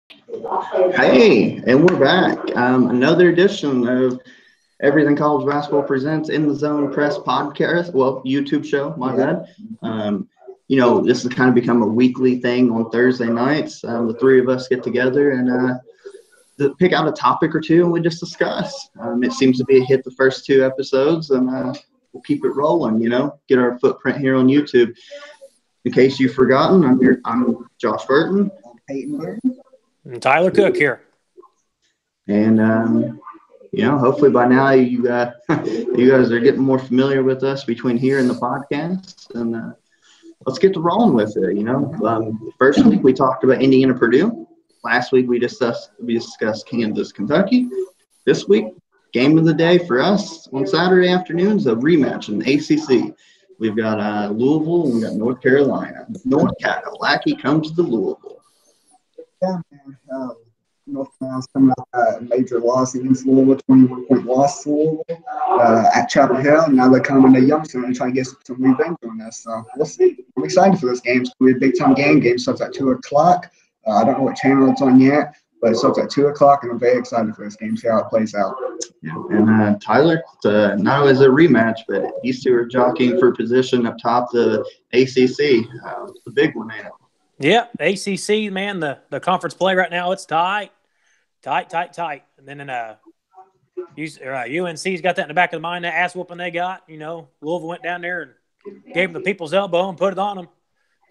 Hey, and we're back. Another edition of Everything College Basketball Presents in the Zone Press podcast. Well, YouTube show, my bad. This has kind of become a weekly thing on Thursday nights. The three of us get together and pick out a topic or two and we just discuss. It seems to be a hit the first two episodes, and we'll keep it rolling, get our footprint here on YouTube. In case you've forgotten, I'm Josh Burton. Peyton Burton. And Tyler Cook here. And, hopefully by now you guys are getting more familiar with us between here and the podcast. And let's get to rolling with it, First week we talked about Indiana, Purdue. Last week we discussed Kansas, Kentucky. This week, game of the day for us on Saturday afternoons, a rematch in the ACC. We've got Louisville and we've got North Carolina. North Carolina comes to Louisville. Yeah, man. North Carolina's coming out a major loss against Louisville, 21-point loss to Louisville at Chapel Hill. Now they're coming to Youngstown and trying to get some revenge on us. So we'll see. I'm excited for this game. It's going to be a big-time game. Game starts at 2 o'clock. I don't know what channel it's on yet, but it starts at 2 o'clock, and I'm very excited for this game, see how it plays out. Yeah, and Tyler, not only is it a rematch, but these two are jockeying for position up top the ACC. The big one now. Yeah, ACC, man, the conference play right now, it's tight. And then UNC's got that in the back of the mind, that ass whooping they got. Louisville went down there and gave them the people's elbow and put it on them.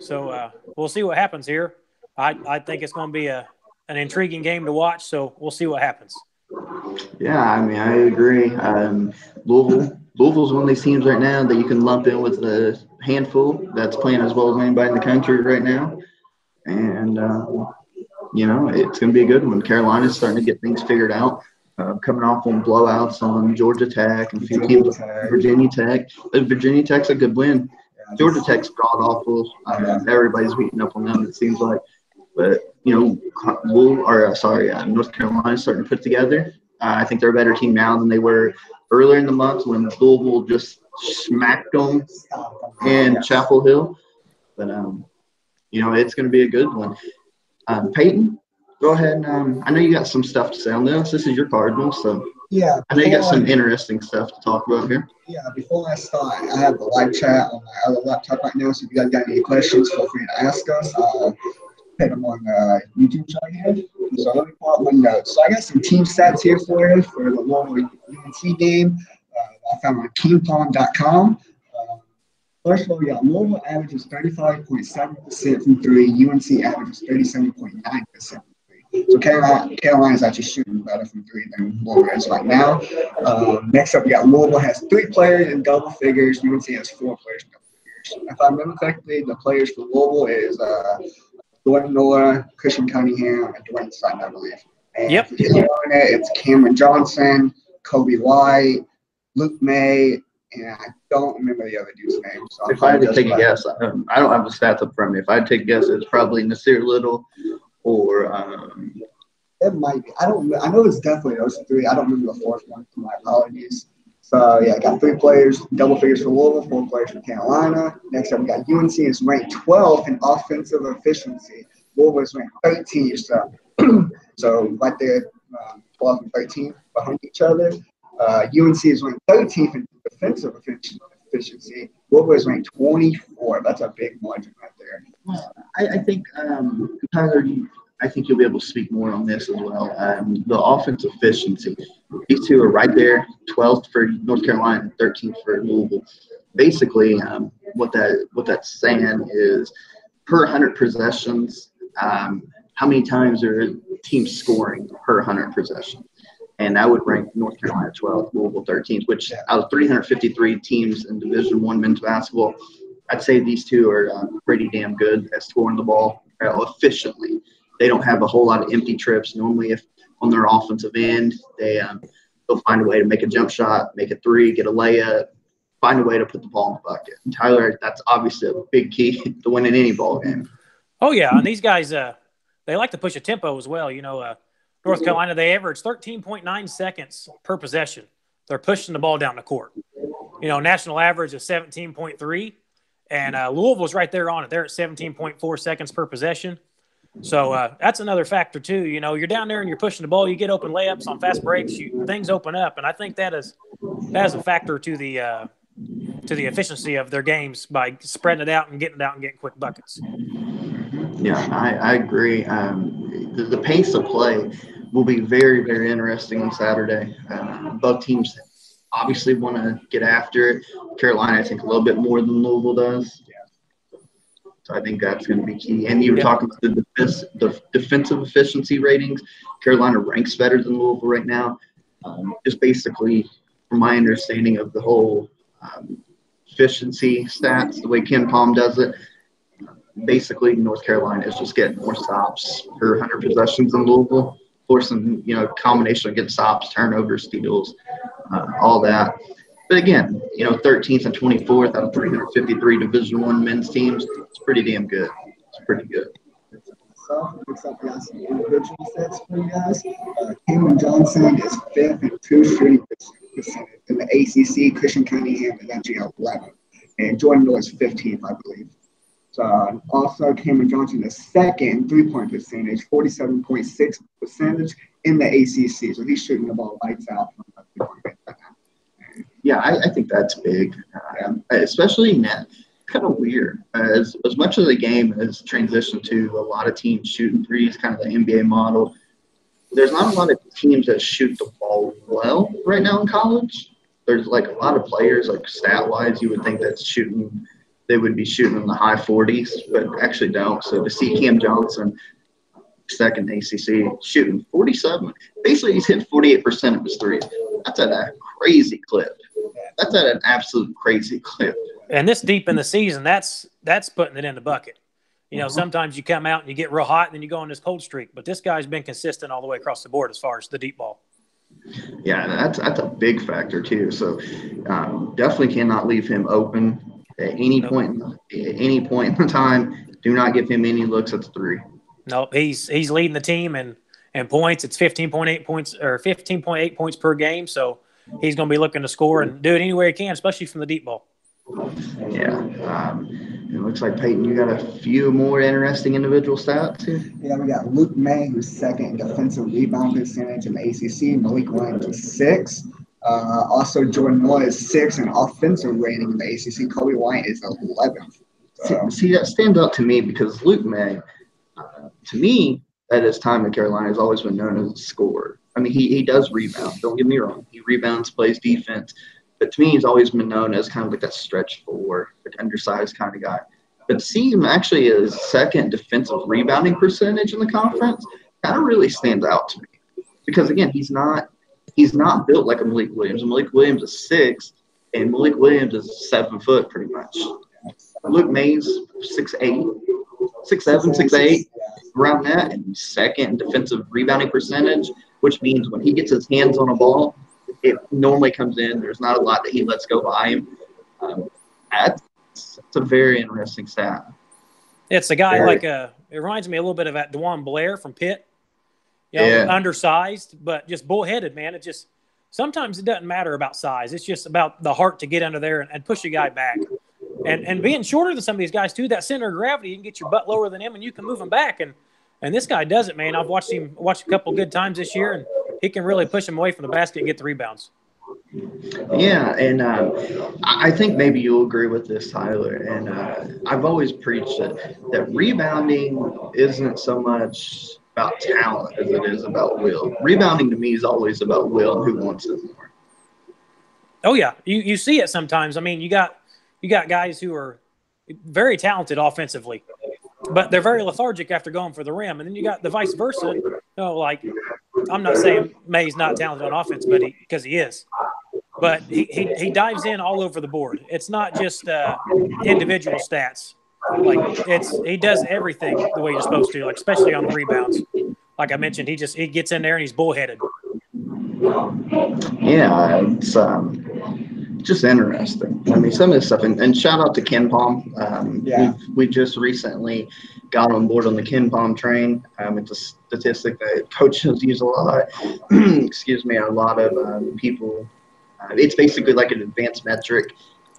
So we'll see what happens here. I think it's going to be an intriguing game to watch, so we'll see what happens. Yeah, I agree. Louisville's one of these teams right now that you can lump in with the handful that's playing as well as anybody in the country right now. And, it's going to be a good one. Carolina's starting to get things figured out, coming off on blowouts on Georgia Tech and a few teams, Virginia Tech. Virginia Tech's a good win. Georgia Tech's god-awful. Everybody's beating up on them, it seems like. But, North Carolina's starting to put together. I think they're a better team now than they were earlier in the month when Louisville just smacked them in Chapel Hill. But, it's going to be a good one. Peyton, go ahead. I know you got some stuff to say on this. This is your Cardinals, so yeah. I know you got some interesting stuff to talk about here. Yeah, before I start, I have the live chat on my other laptop right now, so if you guys got any questions, feel free to ask us. I'll put them on the YouTube channel here. So let me pull up my notes. So I got some team stats here for you for the Louisville UNC game. I found on KingPong.com. First of all, Louisville averages 35.7% from three. UNC averages 37.9% from three. So Carolina's actually shooting better from three than Louisville is right now. Next up, we got Louisville has 3 players in double figures. UNC has 4 players in double figures. If I remember correctly, the players for Louisville is Jordan Noah, Christian Cunningham, and Dwayne Sutton, I believe. And Yep. It's Cameron Johnson, Kobe White, Luke May, and I don't remember the other dude's name. So if I had to take a guess, I don't have the stats up front of me. If I had to take a guess, it's probably Nasir Little or it might be. I know it's definitely those 3. I don't remember the 4th one, so my apologies. So, I got 3 players, double figures for Louisville, 4 players for Carolina. Next up, we got UNC is ranked 12th in offensive efficiency. Louisville is ranked 13th. So right there, 12 and 13 behind each other. UNC is ranked 13th in defensive efficiency. Louisville is ranked 24. That's a big margin right there. I think, Tyler, I think you'll be able to speak more on this as well. The offensive efficiency, these two are right there, 12th for North Carolina and 13th for Louisville. Basically, what that's saying is per 100 possessions, how many times are teams scoring per 100 possessions? And that would rank North Carolina 12th, Louisville 13th, which out of 353 teams in Division I men's basketball, I'd say these two are pretty damn good at scoring the ball efficiently. They don't have a whole lot of empty trips. Normally, if on their offensive end, they'll find a way to make a jump shot, make a 3, get a layup, find a way to put the ball in the bucket. And Tyler, that's obviously a big key to winning any ball game. Oh, yeah, and these guys, they like to push a tempo as well. North Carolina, they average 13.9 seconds per possession. They're pushing the ball down the court. National average is 17.3, and Louisville's right there on it. They're at 17.4 seconds per possession. So that's another factor too. You know, you're down there and you're pushing the ball. You get open layups on fast breaks. Things open up, and I think that is a factor to the efficiency of their games by spreading it out and getting quick buckets. Yeah, I agree. The pace of play will be very, very interesting on Saturday. Both teams obviously want to get after it. Carolina, I think, a little bit more than Louisville does. So I think that's going to be key. And you were talking about the defensive efficiency ratings. Carolina ranks better than Louisville right now. Just basically, from my understanding of the whole efficiency stats, the way Ken Palm does it, basically North Carolina is just getting more stops per 100 possessions than Louisville, forcing, combination of getting stops, turnovers, steals, all that. But again, 13th and 24th out of 353 Division I men's teams, it's pretty damn good. It's pretty good. So, looks like we got some individual stats for you guys. Cameron Johnson is 5th in true shooting percentage in the ACC. Christian Cunningham is actually 11th. And Jordan Noah is 15th, I believe. So, also, Cameron Johnson is 2nd three-point percentage, 47.6% in the ACC. So, he's shooting the ball lights out from the three-point right now. Yeah, I think that's big, especially net. Kind of weird. As much of the game has transitioned to a lot of teams shooting threes, kind of the NBA model, there's not a lot of teams that shoot the ball well right now in college. There's like a lot of players, like stat-wise, you would think they would be shooting in the high 40s, but actually don't. So to see Cam Johnson, 2nd ACC, shooting 47, basically he's hit 48% of his threes. That's at a crazy clip. That's at an absolute crazy clip. And this deep in the season, that's putting it in the bucket. Sometimes you come out and you get real hot and then you go on this cold streak. But this guy's been consistent all the way across the board as far as the deep ball. Yeah, that's a big factor too. So definitely cannot leave him open at any point. At any point in time, do not give him any looks at the three. Nope, he's leading the team in points. It's 15.8 points or 15.8 points per game. So he's going to be looking to score and do it anywhere he can, especially from the deep ball. Yeah. It looks like, Peyton, you got a few more interesting individual stats here. Yeah, we got Luke May, who's 2nd in defensive rebound percentage in the ACC. Malik Williams is 6th. Also, Jordan Noah is 6th in offensive rating in the ACC. Kobe White is 11th. See, that stands out to me because Luke May, to me, at his time in Carolina, has always been known as a scorer. I mean, he does rebound. Don't get me wrong. He rebounds, plays defense. But to me, he's always been known as kind of like that stretch forward, like undersized kind of guy. But to see him actually as 2nd defensive rebounding percentage in the conference kind of really stands out to me. Because, again, he's not built like a Malik Williams. Malik Williams is 6', and Malik Williams is 7 foot pretty much. Luke May's 6'8", 6'7", 6'8", around that, and 2nd in defensive rebounding percentage, which means when he gets his hands on a ball, it normally comes in. There's not a lot that he lets go by him. That's a very interesting stat. It's a guy it reminds me a little bit of that DeJuan Blair from Pitt. Undersized, but just bullheaded, man. It just sometimes it doesn't matter about size. It's just about the heart to get under there and push a guy back. And being shorter than some of these guys too, that center of gravity, you can get your butt lower than him and you can move him back. And this guy does it, man. I've watched him a couple good times this year, and he can really push him away from the basket and get the rebounds. Yeah, and I think maybe you'll agree with this, Tyler. And I've always preached that rebounding isn't so much about talent as it is about will. Rebounding to me is always about will and who wants it more. Oh yeah, you see it sometimes. I mean, you got guys who are very talented offensively, but they're very lethargic after going for the rim. And then you got the vice versa. Like I'm not saying May's not talented on offense, but because he is. But he dives in all over the board. It's not just individual stats. Like he does everything the way you're supposed to, like especially on the rebounds. Like I mentioned, he gets in there and he's bullheaded. Yeah, it's just interesting. I mean, some of this stuff, and shout out to Ken Palm. We just recently got on board on the Ken Palm train. It's a statistic that coaches use a lot. Excuse me, a lot of people. It's basically like an advanced metric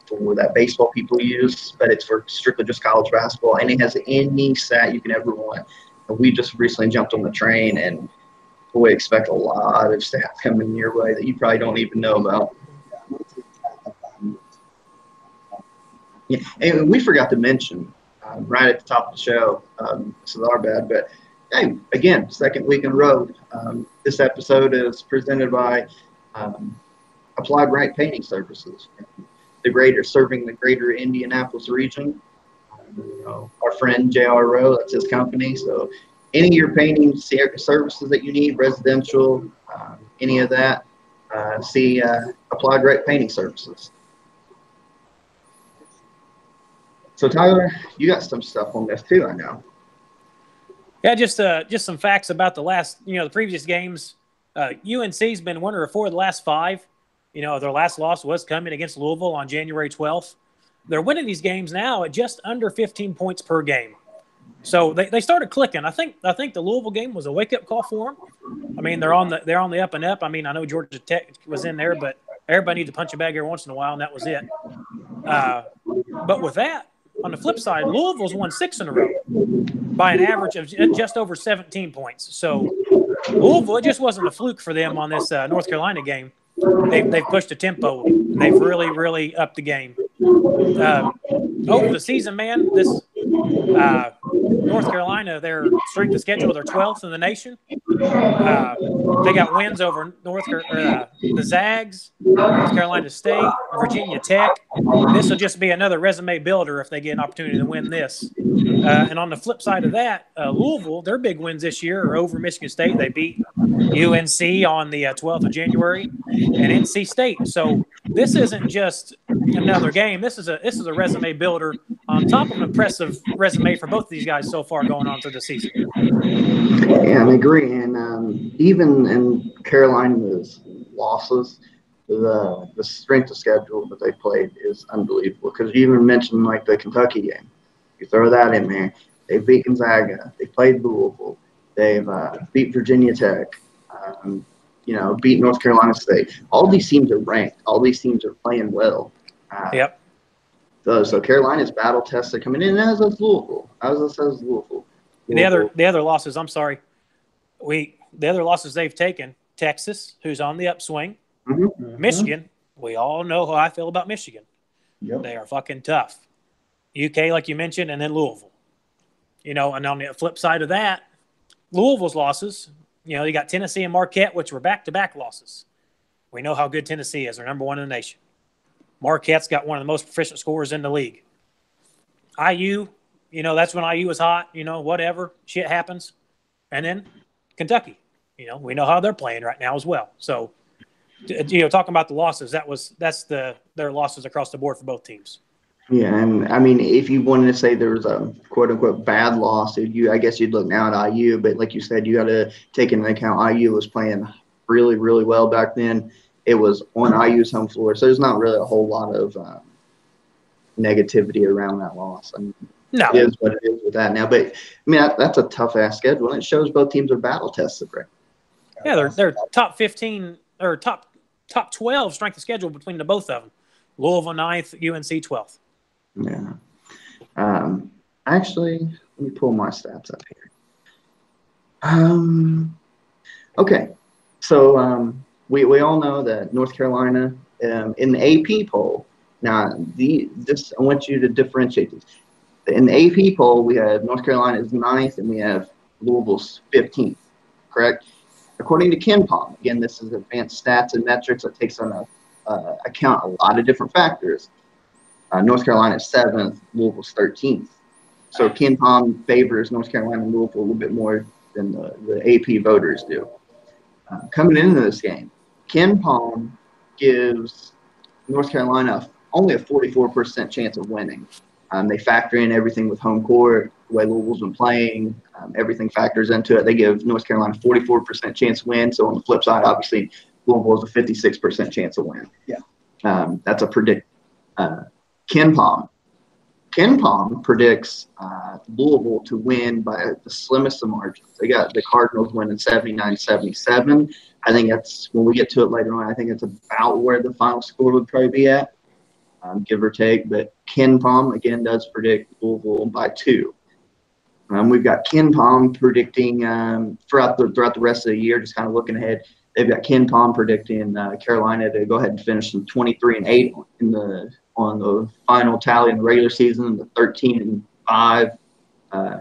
for that baseball people use, but it's for strictly just college basketball, and it has any stat you can ever want. we just recently jumped on the train, and we expect a lot of staff coming your way that you probably don't even know about. Yeah, and we forgot to mention right at the top of the show, this is our bad, but hey, again, second week in a row, this episode is presented by Applied Right Painting Services, serving the greater Indianapolis region. Our friend J.R. Rowe, that's his company. So any of your painting services that you need, residential, any of that, see Applied Right Painting Services. So Tyler, you got some stuff on this too, I know. Yeah, just some facts about the previous games. UNC's been winner of 4 of the last 5. Their last loss was coming against Louisville on January 12th. They're winning these games now at just under 15 points per game. So they started clicking. I think the Louisville game was a wake-up call for them. I mean, they're on the up and up. I mean, I know Georgia Tech was in there, but everybody needs to punch a bag every once in a while, and that was it. But with that, on the flip side, Louisville's won 6 in a row by an average of just over 17 points. So Louisville, it just wasn't a fluke for them on this North Carolina game. They've pushed the tempo. They've really, really upped the game. Over the season, man, this North Carolina, their strength of schedule, they're 12th in the nation. They got wins over the Zags, North Carolina State, Virginia Tech. This will just be another resume builder if they get an opportunity to win this. And on the flip side of that, Louisville, their big wins this year are over Michigan State. They beat UNC on the 12th of January and NC State. So this isn't just another game. This is a resume builder on top of an impressive resume for both of these guys so far going on through the season. Yeah, I agree. And even in Carolina's losses, the strength of schedule that they played is unbelievable. Because you even mentioned like the Kentucky game. You throw that in there. They beat Gonzaga. They played Louisville. They've beat Virginia Tech. Beat North Carolina State. All these teams are ranked. All these teams are playing well. Yep. So Carolina's battle tests are coming in, as is Louisville. Louisville. The other losses, I'm sorry. The other losses they've taken, Texas, who's on the upswing. Mm-hmm. Michigan, we all know how I feel about Michigan. Yep. They are fucking tough. UK, like you mentioned, and then Louisville. And on the flip side of that, Louisville's losses, you got Tennessee and Marquette, which were back-to-back losses. We know how good Tennessee is. They're number 1 in the nation. Marquette's got one of the most proficient scorers in the league. IU, that's when IU was hot, whatever. Shit happens. And then Kentucky, we know how they're playing right now as well. So, talking about the losses, that's their losses across the board for both teams. Yeah, and I mean, if you wanted to say there was a quote unquote bad loss, I guess you'd look now at IU. But like you said, you got to take into account IU was playing really, really well back then. It was on IU's home floor, so there's not really a whole lot of negativity around that loss. I mean, no, it is what it is with that now. But I mean, that's a tough ass schedule, and it shows both teams are battle tested, right? Yeah, they're top 15 or top 12 strength of schedule between the both of them. Louisville 9th, UNC 12th. Yeah. Actually, let me pull my stats up here. Okay. So we all know that North Carolina in the AP poll. Now, I want you to differentiate these. In the AP poll, we have North Carolina's 9th and we have Louisville's 15th. Correct? According to KenPom, again, this is advanced stats and metrics that takes on account a lot of different factors. North Carolina is 7th, Louisville's 13th. So KenPom favors North Carolina and Louisville a little bit more than the AP voters do. Coming into this game, KenPom gives North Carolina only a 44% chance of winning. They factor in everything with home court, the way Louisville's been playing, everything factors into it. They give North Carolina a 44% chance to win. So on the flip side, obviously, Louisville has a 56% chance of win. Yeah. That's a predict. KenPom predicts Louisville to win by the slimmest of margins. They got the Cardinals winning 79-77. I think that's, when we get to it later on, I think it's about where the final score would probably be at, give or take. But KenPom, again, does predict Louisville by 2. We've got Ken Palm predicting throughout the rest of the year, just kind of looking ahead. They've got Ken Palm predicting Carolina to go ahead and finish in 23-8 on the final tally in the regular season, the 13-5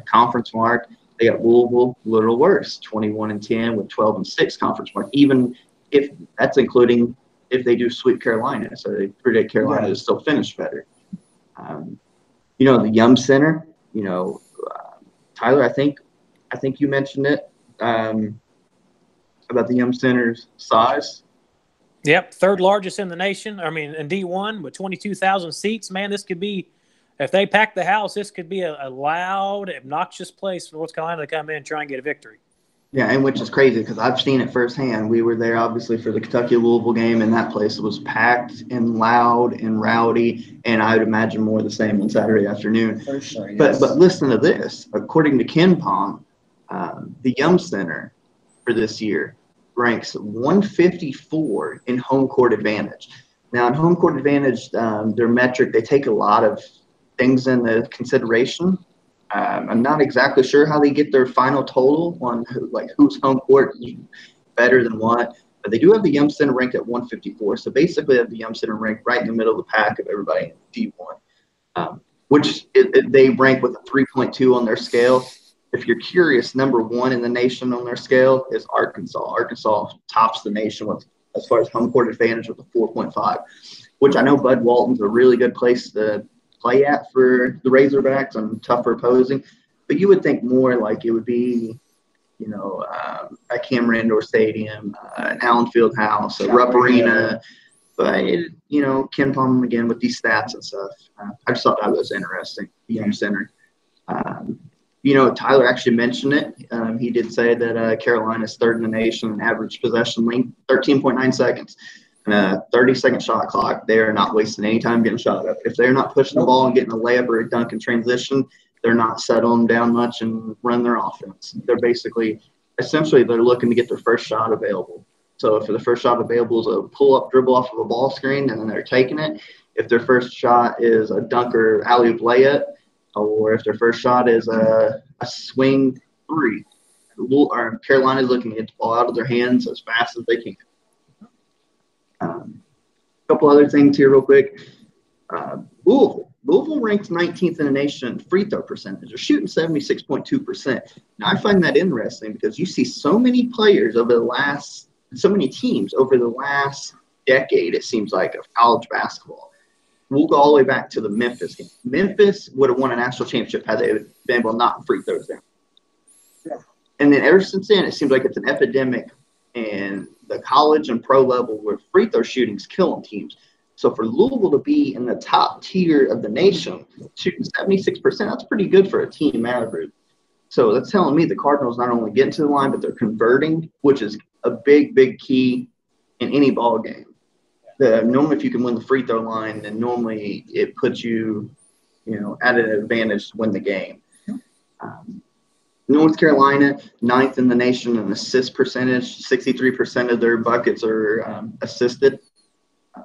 conference mark. They got Louisville a little worse, 21-10 with 12-6 conference mark. Even if that's including if they do sweep Carolina, so they predict Carolina to still finish better. The Yum Center, Tyler, I think you mentioned it about the Yum Center's size. Yep, third largest in the nation. I mean, in D1 with 22,000 seats. Man, this could be, if they pack the house, this could be a loud, obnoxious place for North Carolina to come in and try and get a victory. Yeah, and which is crazy because I've seen it firsthand. We were there, obviously, for the Kentucky-Louisville game, and that place was packed and loud and rowdy, and I would imagine more the same on Saturday afternoon. For sure, yes. But listen to this. According to Ken Palm, the Yum Center for this year ranks 154 in home court advantage. Now, in home court advantage, their metric, they take a lot of things into consideration. I'm not exactly sure how they get their final total on whose home court is better than what, but they do have the Yum Center ranked at 154. So basically, they have the Yum Center ranked right in the middle of the pack of everybody in D1, which they rank with a 3.2 on their scale. If you're curious, number one in the nation on their scale is Arkansas. Arkansas tops the nation as far as home court advantage with a 4.5, which I know Bud Walton's a really good place to play at for the Razorbacks on tougher opposing, but you would think more like it would be, a Cameron Indoor Stadium, an Allen Fieldhouse, a Rupp Arena, but Ken Palm again with these stats and stuff. I just thought that was interesting. The Yum Center. Tyler actually mentioned it. He did say that Carolina's third in the nation in average possession length, 13.9 seconds. And a 30-second shot clock. They are not wasting any time getting shot up. If they're not pushing the ball and getting a layup or a dunk in transition, they're not settling down much and run their offense. They're essentially looking to get their first shot available. So if the first shot available is a pull-up dribble off of a ball screen and then they're taking it, if their first shot is a dunk or alley-oop layup, or if their first shot is a swing three, Carolina's looking to get the ball out of their hands as fast as they can. A couple other things here real quick. Louisville ranks 19th in the nation in free throw percentage. They're shooting 76.2%. Now, I find that interesting because you see so many teams over the last decade, it seems like, of college basketball. We'll go all the way back to the Memphis game. Memphis would have won a national championship had they been able to knock free throws down. Yeah. And then ever since then, it seems like it's an epidemic in the college and pro level where free throw shooting's killing teams. So for Louisville to be in the top tier of the nation, shooting 76%, that's pretty good for a team average. So that's telling me the Cardinals not only getting to the line, but they're converting, which is a big, big key in any ball game. Normally, if you can win the free throw line, then normally it puts you, at an advantage to win the game. North Carolina, 9th in the nation in assist percentage. 63% of their buckets are assisted.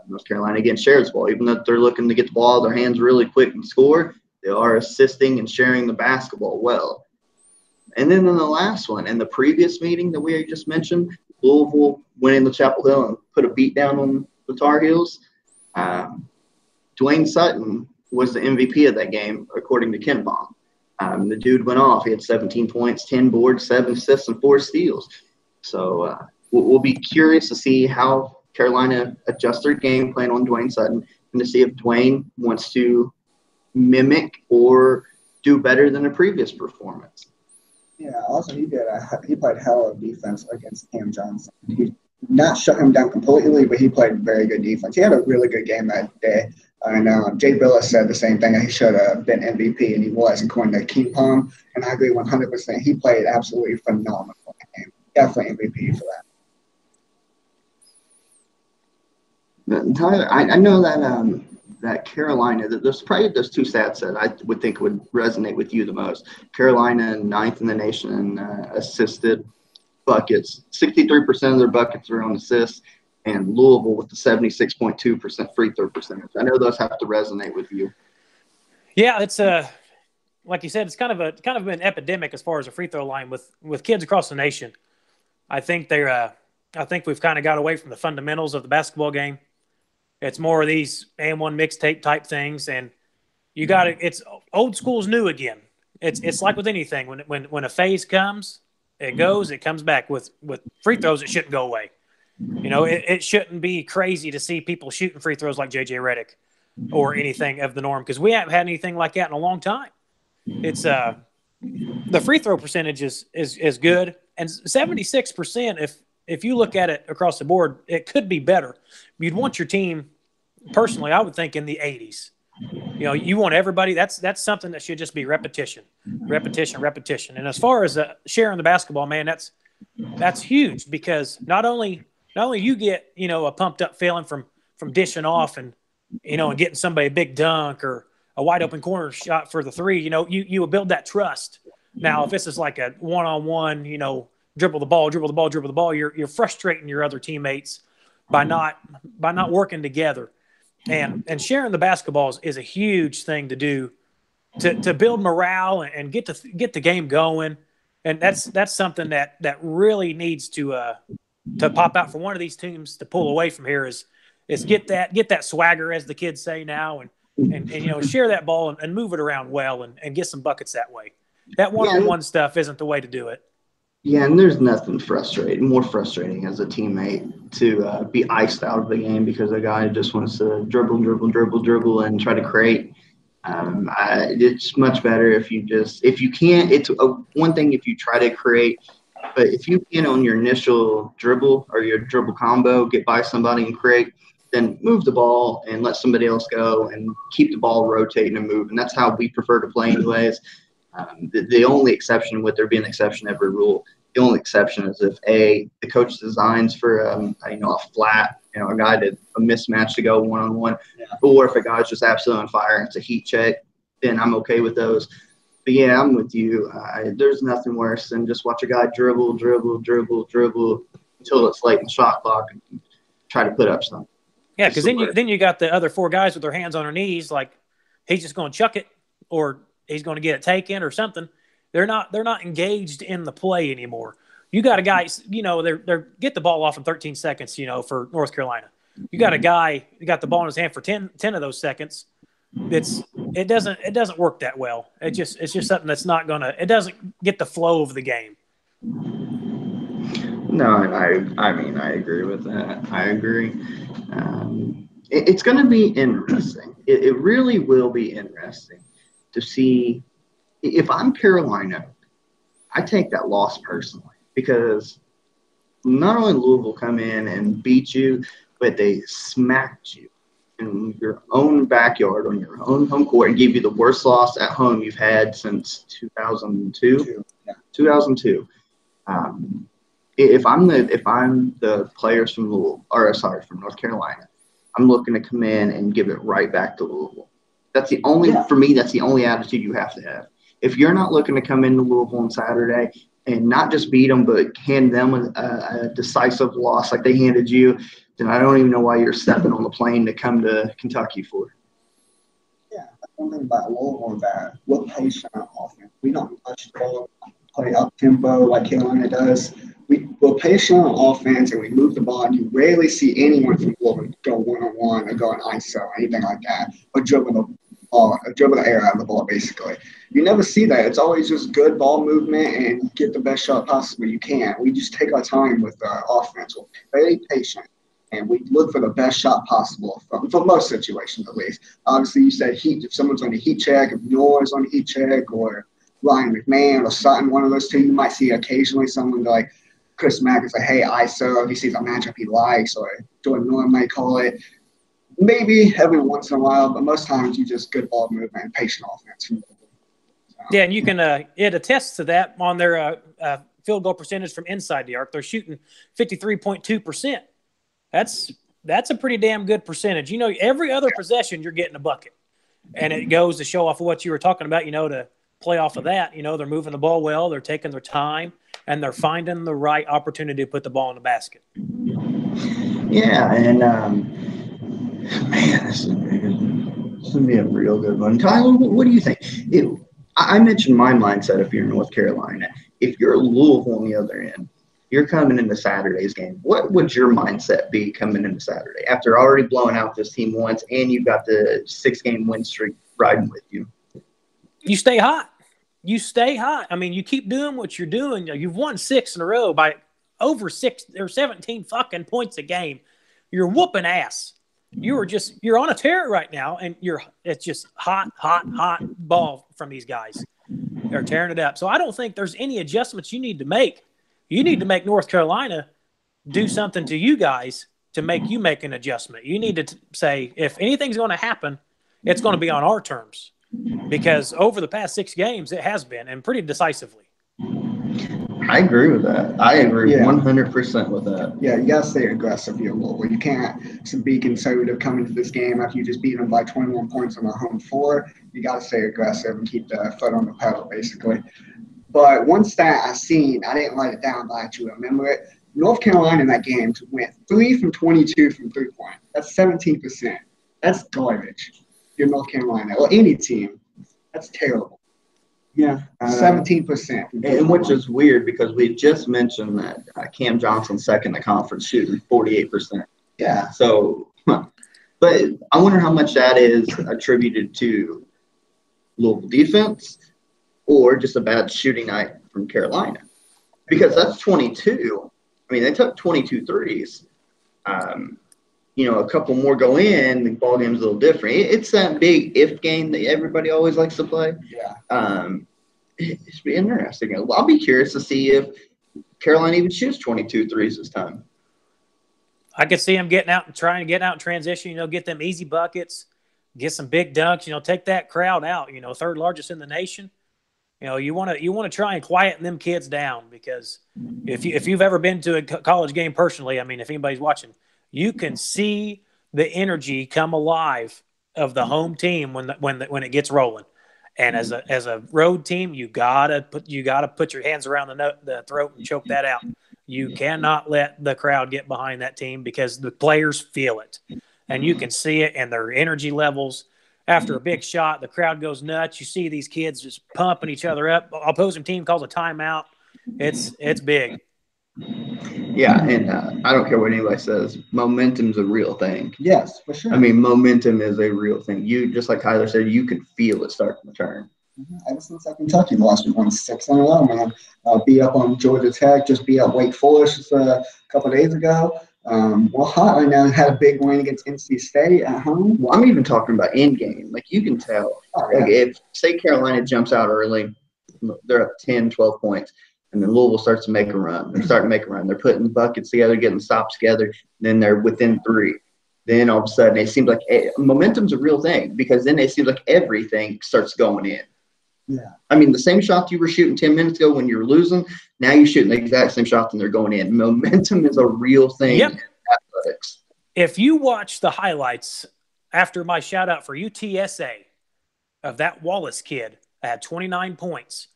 North Carolina, again, shares the ball. Even though they're looking to get the ball out of their hands really quick and score, they are assisting and sharing the basketball well. And then in the last one, in the previous meeting that we just mentioned, Louisville winning the Chapel Hill and put a beat down on the Tar Heels. Dwayne Sutton was the MVP of that game, according to Ken Palm. The dude went off. He had 17 points, 10 boards, 7 assists, and 4 steals. So we'll be curious to see how Carolina adjusts their game plan on Dwayne Sutton and to see if Dwayne wants to mimic or do better than a previous performance. Yeah, also he played hell of defense against Cam Johnson. He not shut him down completely, but he played very good defense. He had a really good game that day. And Jay Billis said the same thing. He should have been MVP, and he was, according to King Palm. And I agree 100%. He played absolutely phenomenal game. Definitely MVP for that. Tyler, I know that Carolina, there's probably those two stats that I would think would resonate with you the most. Carolina, 9th in the nation in assisted buckets. 63% of their buckets are on assists, and Louisville with the 76.2% free throw percentage. I know those have to resonate with you. Yeah, it's like you said, it's kind of been epidemic as far as a free throw line with kids across the nation. I think we've kind of got away from the fundamentals of the basketball game. It's more of these and one mixtape type things, and it's old school's new again. It's like with anything. When a phase comes, it goes, it comes back. With free throws, it shouldn't go away. It shouldn't be crazy to see people shooting free throws like JJ Redick or anything of the norm, because we haven't had anything like that in a long time. It's the free throw percentage is good, and 76%. If you look at it across the board, it could be better. You'd want your team, personally, I would think, in the 80s. You want everybody. That's something that should just be repetition. And as far as sharing the basketball, man, that's huge, because not only you get a pumped up feeling from dishing off and and getting somebody a big dunk or a wide open corner shot for the three. You will build that trust. Now, if this is like a one-on-one, dribble the ball, you're frustrating your other teammates by not working together. And sharing the basketballs is a huge thing to do to build morale and get the game going. And that's something that really needs to pop out for one of these teams to pull away from here is get that swagger, as the kids say now, and share that ball and move it around well and get some buckets that way. That one-on-one stuff isn't the way to do it. Yeah, and there's nothing more frustrating as a teammate to be iced out of the game because a guy just wants to dribble, and try to create. It's much better if you can't. It's one thing if you try to create, but if you can on your initial dribble or your dribble combo, get by somebody and create, then move the ball and let somebody else go and keep the ball rotating and moving. That's how we prefer to play anyways. The only exception, with there being an exception to every rule, the only exception is if the coach designs for a flat, a guy did a mismatch to go one-on-one, or if a guy's just absolutely on fire and it's a heat check, then I'm okay with those. But yeah, I'm with you. There's nothing worse than just watch a guy dribble until it's late in the shot clock and try to put up something. Yeah, because then you got the other four guys with their hands on their knees, like he's just going to chuck it or he's going to get it taken or something. They're not engaged in the play anymore. You got a guy, they're get the ball off in 13 seconds, for North Carolina. You got a guy who got the ball in his hand for 10 of those seconds. It doesn't work that well. It's just something that's not it doesn't get the flow of the game. No, I agree with that. I agree. It's going to be interesting. It really will be interesting to see. If I'm Carolina, I take that loss personally, because not only Louisville come in and beat you, but they smacked you in your own backyard on your own home court and give you the worst loss at home you've had since 2002. 2002. If I'm the players from from North Carolina, I'm looking to come in and give it right back to Louisville. For me, that's the only attitude you have to have. If you're not looking to come into Louisville on Saturday and not just beat them, but hand them a decisive loss like they handed you, then I don't even know why you're stepping on the plane to come to Kentucky for. Yeah, one thing about Louisville is that we're patient on offense. We don't rush the ball, play up tempo like Carolina does. We're patient on offense and we move the ball, and you rarely see anyone from Louisville go one-on-one or go on ISO or anything like that, or dribble the air out of the ball, basically. You never see that. It's always just good ball movement and get the best shot possible you can. We just take our time with offense. We're very patient, and we look for the best shot possible for most situations, at least. Obviously, you said heat. If someone's on the heat check, if Noah's on the heat check, or Ryan McMahon or Sutton, one of those two, you might see occasionally someone like Chris Mack is like, hey, ISO, if he sees a matchup he likes, or Jordan Miller might call it. Maybe every once in a while, but most times you just good ball movement and patient offense. Yeah, and you can it attests to that on their field goal percentage from inside the arc. They're shooting 53.2%. That's a pretty damn good percentage. Every other possession you're getting a bucket, and it goes to show off of what you were talking about. To play off of that, they're moving the ball well, they're taking their time, and they're finding the right opportunity to put the ball in the basket. Yeah, and man, this is going to be a real good one. Tyler, what do you think? I mentioned my mindset if you're North Carolina. If you're Louisville on the other end, you're coming into Saturday's game. What would your mindset be coming into Saturday after already blowing out this team once and you've got the 6-game win streak riding with you? You stay hot. You stay hot. I mean, you keep doing what you're doing. You've won 6 in a row by over 6 or 17 fucking points a game. You're whooping ass. You're on a tear right now, and it's just hot ball from these guys. They're tearing it up. So I don't think there's any adjustments you need to make. You need to make North Carolina do something to you guys to make you make an adjustment. You need to say, if anything's going to happen, it's going to be on our terms. Because over the past 6 games, it has been, and pretty decisively. I agree with that. I agree 100% with that. Yeah, you got to stay aggressive here, Louisville. You can't be conservative coming to this game after you just beat them by 21 points on the home floor. You got to stay aggressive and keep the foot on the pedal, basically. But one stat I seen, I didn't write it down, but I actually remember it. North Carolina in that game went 3 from 22 from three-point. That's 17%. That's garbage. You're North Carolina or any team. That's terrible. Yeah. 17%. And which is weird because we just mentioned that Cam Johnson's second in the conference shooting 48%. Yeah. So, but I wonder how much that is attributed to Louisville defense or just a bad shooting night from Carolina. Because that's 22. I mean, they took 22 threes. A couple more go in, the ball game's a little different. It's that big if game that everybody always likes to play. Yeah. It's be interesting. I'll be curious to see if Carolina even shoots 22 threes this time. I could see them getting out and trying to get out in transition, get them easy buckets, get some big dunks, take that crowd out, third largest in the nation. You want to try and quieten them kids down because if you've ever been to a college game personally, I mean, if anybody's watching, you can see the energy come alive of the home team when it gets rolling. And as a road team, you gotta put your hands around the throat and choke that out. You cannot let the crowd get behind that team because the players feel it, and you can see it in their energy levels. After a big shot, the crowd goes nuts. You see these kids just pumping each other up. Opposing team calls a timeout. It's big. Yeah, and I don't care what anybody says. Momentum's a real thing. Yes, for sure. I mean, momentum is a real thing. You just like Kyler said, you can feel it starting to turn. Ever since Kentucky lost, we won 6 in a row, man. Beat up on Georgia Tech, just beat up Wake Forest a couple of days ago. Hot right now had a big win against NC State at home. Well, I'm even talking about in game. Like you can tell. Like if say Carolina jumps out early, they're up 10, 12 points. And then Louisville starts to make a run. They're starting to make a run. They're putting buckets together, getting stops together. Then they're within 3. Then all of a sudden it seems like momentum's a real thing because then it seems like everything starts going in. Yeah. I mean, the same shot you were shooting 10 minutes ago when you were losing, now you're shooting the exact same shots and they're going in. Momentum is a real thing in athletics. If you watch the highlights after my shout out for UTSA of that Wallace kid that had 29 points,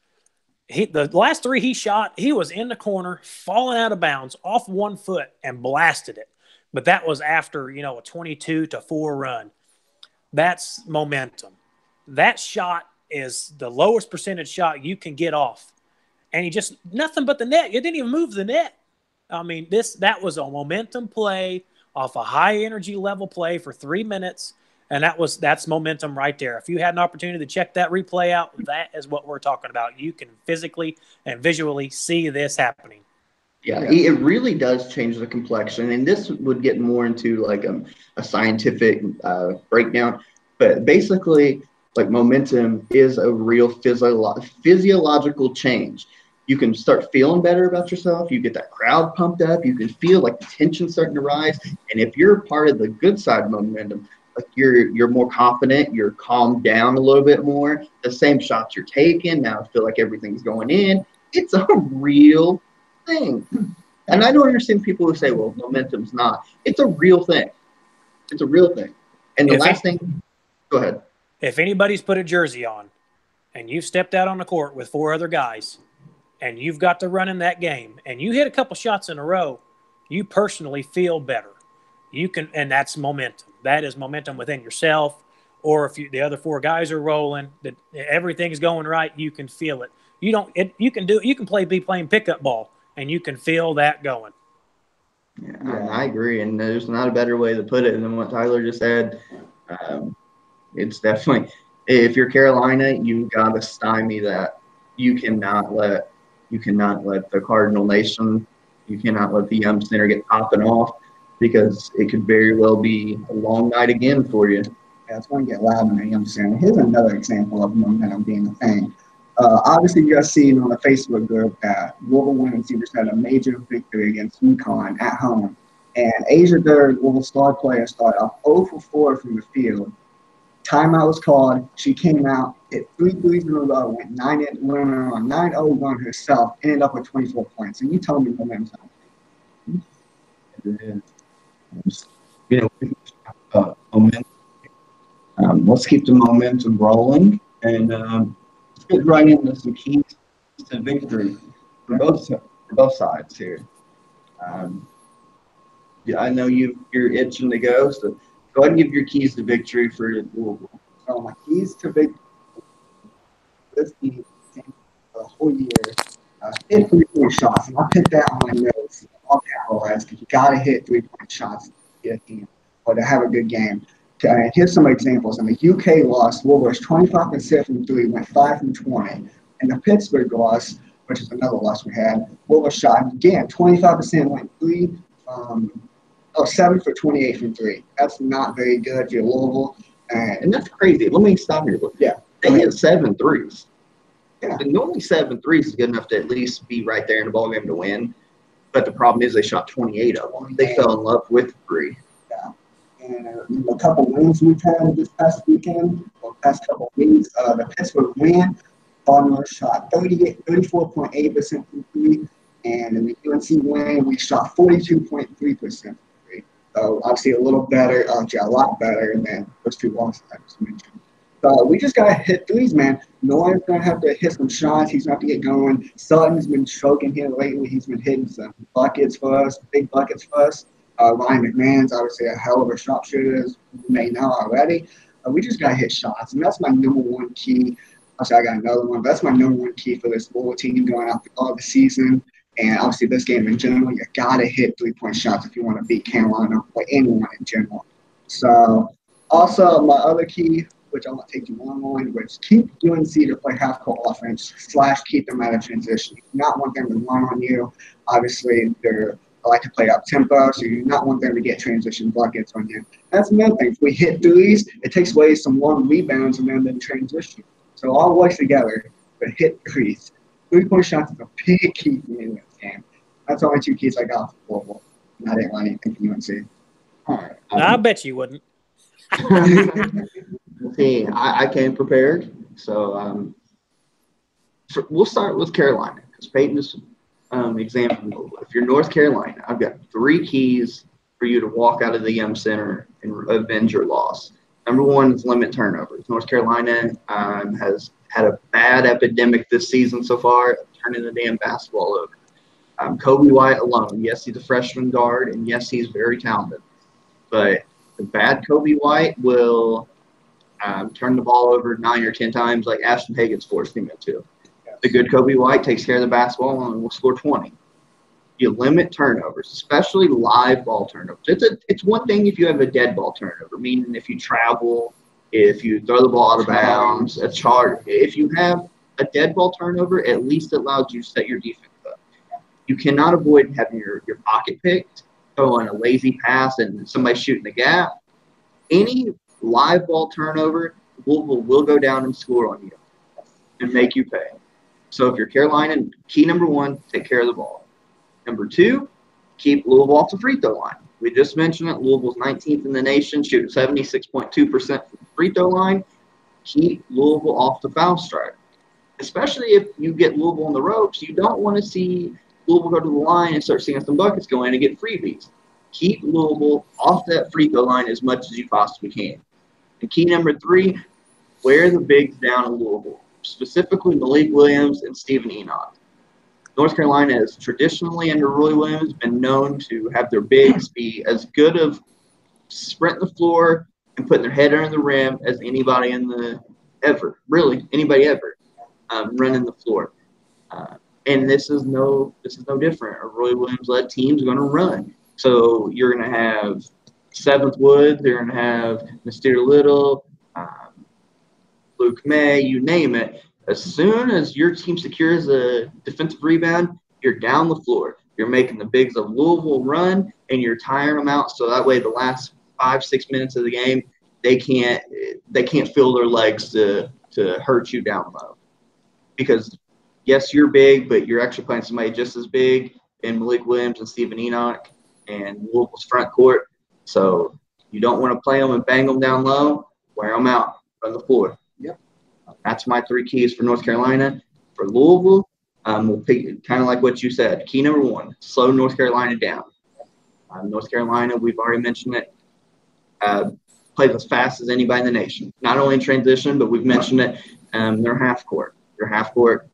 the last 3 he shot, he was in the corner, falling out of bounds off 1 foot and blasted it. But that was after, a 22-4 run. That's momentum. That shot is the lowest percentage shot you can get off. And he just nothing but the net. You didn't even move the net. I mean, that was a momentum play off a high energy level play for 3 minutes. And that's momentum right there. If you had an opportunity to check that replay out, that is what we're talking about. You can physically and visually see this happening. Yeah, it really does change the complexion. And this would get more into like a scientific breakdown. But basically, like momentum is a real physiological change. You can start feeling better about yourself. You get that crowd pumped up. You can feel like the tension starting to rise. And if you're part of the good side of momentum, like you're more confident, you're calmed down a little bit more. The same shots you're taking, now I feel like everything's going in. It's a real thing. And I don't understand people who say, well, momentum's not. It's a real thing. It's a real thing. And the last thing, go ahead. If anybody's put a jersey on and you've stepped out on the court with 4 other guys and you've got to run in that game and you hit a couple shots in a row, you personally feel better. You can, and that's momentum. That is momentum within yourself or if the other four guys are rolling, that everything's going right, you can feel it. You can be playing pickup ball, and you can feel that going. Yeah, I agree, and there's not a better way to put it than what Tyler just said. It's definitely, if you're Carolina, you got to stymie that. You cannot let the Cardinal Nation, you cannot let the Yum Center get popping off, because it could very well be a long night again for you. Yeah, it's going to get loud in the Yum Center. Here's another example of momentum being a thing. Obviously, you guys seen on the Facebook group that Louisville women's team just had a major victory against UConn at home. And Asia Durr, Louisville star player, started off 0 for 4 from the field. Timeout was called. She came out, hit 3 threes in a row, went on 9-0 run herself, ended up with 24 points. And you tell me momentum. Momentum. Let's keep the momentum rolling, and let's get right into some keys to victory for both sides here. Yeah, I know you're itching to go, so go ahead and give your keys to victory for Louisville. So my keys to victory this team for the whole year, hit 3-point shots. And I'll put that on my notes. I'll capitalize, because you got to hit 3-point shots to get a team or to have a good game. Here's some examples. In the UK loss, Louisville was 25% from 3, went 5 from 20. In the Pittsburgh loss, which is another loss we had, Louisville shot again 25%, went 7 for 28 from 3. That's not very good for Louisville. And that's crazy. Let me stop here. Yeah. They hit 7 threes. Yeah. And normally 7 threes is good enough to at least be right there in the ballgame to win. But the problem is they shot 28 of them. They fell in love with 3. Yeah. And a couple wins we've had this past weekend, or past couple of weeks, the Pittsburgh win, Baltimore shot 34.8% from 3. And in the UNC win, we shot 42.3% from 3. So obviously a little better, a lot better than those 2 losses I just mentioned. So we just got to hit threes, man. Noah's going to have to hit some shots. He's going to have to get going. Sutton's been choking here lately. He's been hitting some buckets for us, big buckets for us. Ryan McMahon's obviously a hell of a sharpshooter, as you may know already. We just got to hit shots, and that's my number one key. Actually, I got another one, but that's my number one key for this Louisville team going out all the season. And obviously this game in general, you got to hit 3-point shots if you want to beat Carolina or anyone in general. So also my other key, which I won't take too long on, which keep UNC to play half-court offense / keep them out of transition. You do not want them to run on you. Obviously, they like to play up-tempo, so you do not want them to get transition buckets on you. That's another thing. If we hit threes, it takes away some long rebounds and then transition. So all works together, but hit threes. 3-point shots is a big key for me in this game. That's all my 2 keys I got for Louisville. I didn't want anything from UNC. All right. I bet you wouldn't. See, I came prepared. So we'll start with Carolina, because Peyton is example. If you're North Carolina, I've got 3 keys for you to walk out of the Yum Center and avenge your loss. Number 1 is limit turnovers. North Carolina has had a bad epidemic this season so far, turning the damn basketball over. Kobe White alone, yes, he's a freshman guard, and yes, he's very talented. But the bad Kobe White will turn the ball over 9 or 10 times like Ashton Hagen's forced him into. The good Kobe White takes care of the basketball and will score 20. You limit turnovers, especially live ball turnovers. It's one thing if you have a dead ball turnover, meaning if you travel, if you throw the ball out of bounds, a charge. If you have a dead ball turnover, at least it allows you to set your defense up. You cannot avoid having your pocket picked, throwing a lazy pass, and somebody shooting the gap. Any live ball turnover, Louisville will go down and score on you and make you pay. So if you're Carolina, key number 1, take care of the ball. Number 2, keep Louisville off the free throw line. We just mentioned it. Louisville's 19th in the nation, shooting 76.2% from the free throw line. Keep Louisville off the foul stripe. Especially if you get Louisville on the ropes, you don't want to see Louisville go to the line and start seeing some buckets go in and get freebies. Keep Louisville off that free throw line as much as you possibly can. And key number 3, wear the bigs down in Louisville, specifically Malik Williams and Stephen Enoch. North Carolina has traditionally, under Roy Williams, been known to have their bigs be as good of sprinting the floor and putting their head under the rim as anybody anybody ever running the floor. And this is no different. A Roy Williams-led team is going to run. So you're going to have Seventh Woods, you're going to have Mr. Little, Luke May, you name it. As soon as your team secures a defensive rebound, you're down the floor. You're making the bigs of Louisville run, and you're tiring them out. So that way, the last 5-6 minutes of the game, they can't feel their legs to hurt you down low. Because yes, you're big, but you're actually playing somebody just as big in Malik Williams and Stephen Enoch and Louisville's front court. So you don't want to play them and bang them down low. Wear them out on the floor. Yep. That's my 3 keys for North Carolina. For Louisville, we'll pick kind of like what you said. Key number 1, slow North Carolina down. North Carolina, we've already mentioned it, plays as fast as anybody in the nation. Not only in transition, but we've mentioned it, their half court. Their half court,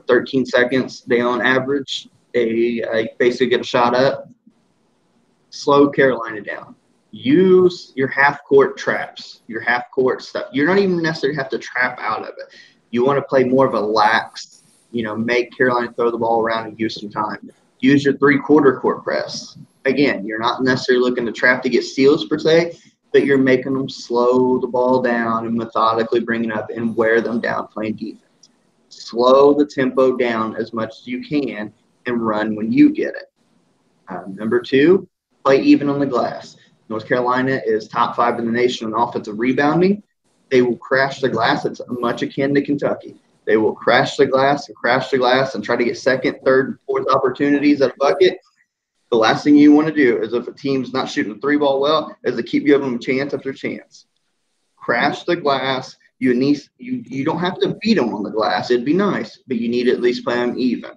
13 seconds they on average. They basically get a shot up. Slow Carolina down. Use your half-court traps, your half-court stuff. You don't even necessarily have to trap out of it. You want to play more of a lax, make Carolina throw the ball around and use some time. Use your three-quarter court press. Again, you're not necessarily looking to trap to get steals per se, but you're making them slow the ball down and methodically bring it up and wear them down playing defense. Slow the tempo down as much as you can and run when you get it. Number 2, play even on the glass. North Carolina is top 5 in the nation in offensive rebounding. They will crash the glass. It's much akin to Kentucky. They will crash the glass and try to get second, third, fourth opportunities at a bucket. The last thing you want to do is if a team's not shooting the 3-ball well is to keep giving them chance after chance. Crash the glass. You don't have to beat them on the glass. It'd be nice, but you need to at least play them even,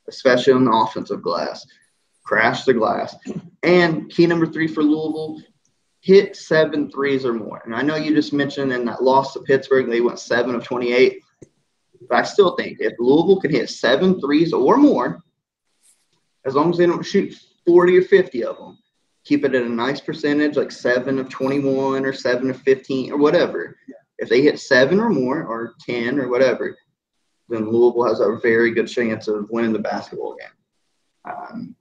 especially on the offensive glass. Crash the glass. And key number 3 for Louisville, hit 7 threes or more. And I know you just mentioned in that loss to Pittsburgh, they went 7 of 28. But I still think if Louisville can hit 7 threes or more, as long as they don't shoot 40 or 50 of them, keep it at a nice percentage, like 7 of 21 or 7 of 15 or whatever. If they hit 7 or more or 10 or whatever, then Louisville has a very good chance of winning the basketball game.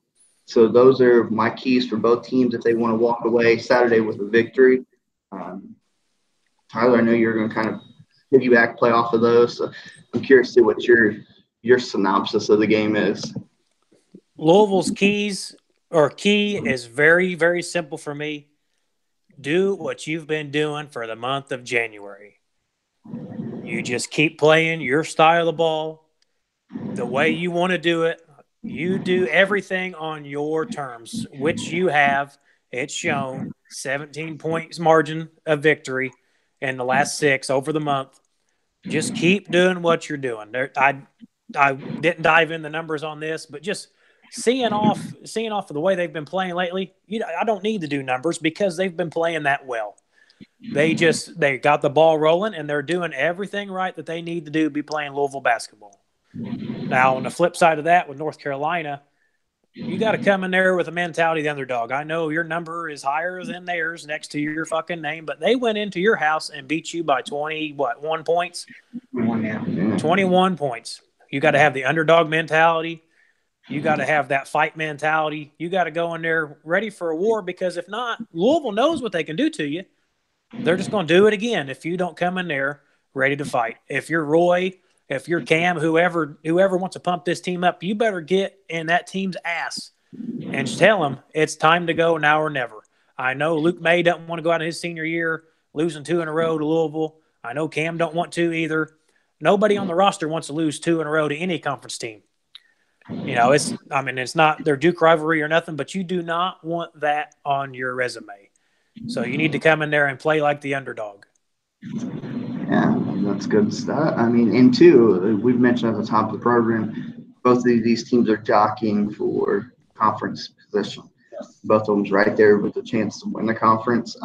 So those are my keys for both teams if they want to walk away Saturday with a victory. Tyler, I know you're going to kind of piggyback play off of those. So I'm curious to see what your synopsis of the game is. Louisville's key is very, very simple for me. Do what you've been doing for the month of January. You just keep playing your style of ball the way you want to do it. You do everything on your terms, which you have. It's shown 17 points margin of victory in the last 6 over the month. Just keep doing what you're doing. I didn't dive in the numbers on this, but just seeing off of the way they've been playing lately, I don't need to do numbers because they've been playing that well. They got the ball rolling and they're doing everything right that they need to do to be playing Louisville basketball. Now, on the flip side of that, with North Carolina, you got to come in there with a mentality of the underdog. I know your number is higher than theirs next to your fucking name, but they went into your house and beat you by 1 points? 21 points. You got to have the underdog mentality. You got to have that fight mentality. You got to go in there ready for a war because if not, Louisville knows what they can do to you. They're just going to do it again if you don't come in there ready to fight. If you're Roy, if you're Cam, whoever wants to pump this team up, you better get in that team's ass and just tell them it's time to go now or never. I know Luke May doesn't want to go out in his senior year losing 2 in a row to Louisville. I know Cam don't want to either. Nobody on the roster wants to lose 2 in a row to any conference team. It's not their Duke rivalry or nothing, but you do not want that on your resume. So you need to come in there and play like the underdog. Yeah, that's good stuff. And two, we've mentioned at the top of the program, both of these teams are jockeying for conference position. Both of them's right there with a chance to win the conference.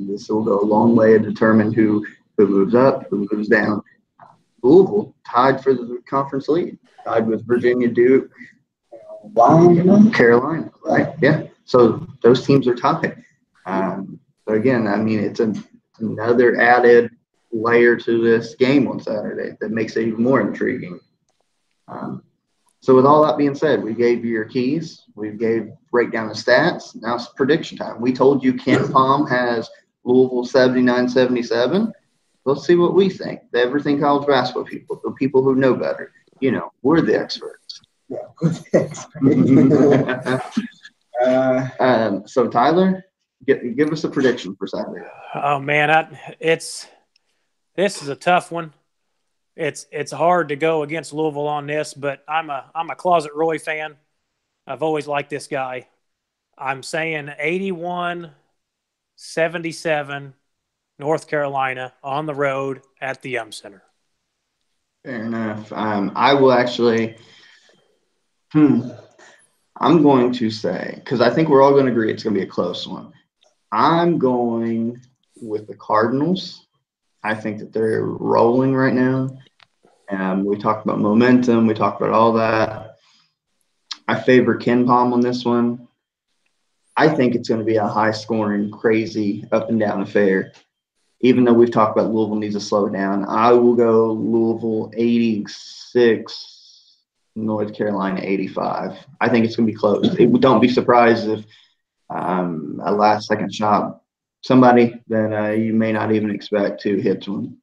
This will go a long way to determine who moves up, who moves down. Louisville tied for the conference lead, tied with Virginia, Duke, Carolina, right? Yeah. So those teams are tied. So again, I mean, it's another added layer to this game on Saturday that makes it even more intriguing. So with all that being said, we gave you your keys. We break down the stats. Now it's prediction time. We told you Ken Palm has Louisville 79-77. Let's see what we think. The everything college basketball people, the people who know better. We're the experts. So Tyler, give us a prediction for Saturday. Oh man, this is a tough one. It's hard to go against Louisville on this, but I'm a closet Roy fan. I've always liked this guy. I'm saying 81-77 North Carolina on the road at the Yum Center. Fair enough. I will actually I'm going to say, because I think we're all going to agree it's going to be a close one. I'm going with the Cardinals. I think that they're rolling right now. We talked about momentum. We talked about all that. I favor Ken Palm on this one. I think it's going to be a high-scoring, crazy, up-and-down affair. Even though we've talked about Louisville needs to slow down, I will go Louisville 86, North Carolina 85. I think it's going to be close. Don't be surprised if a last-second shot, somebody that you may not even expect to hit one.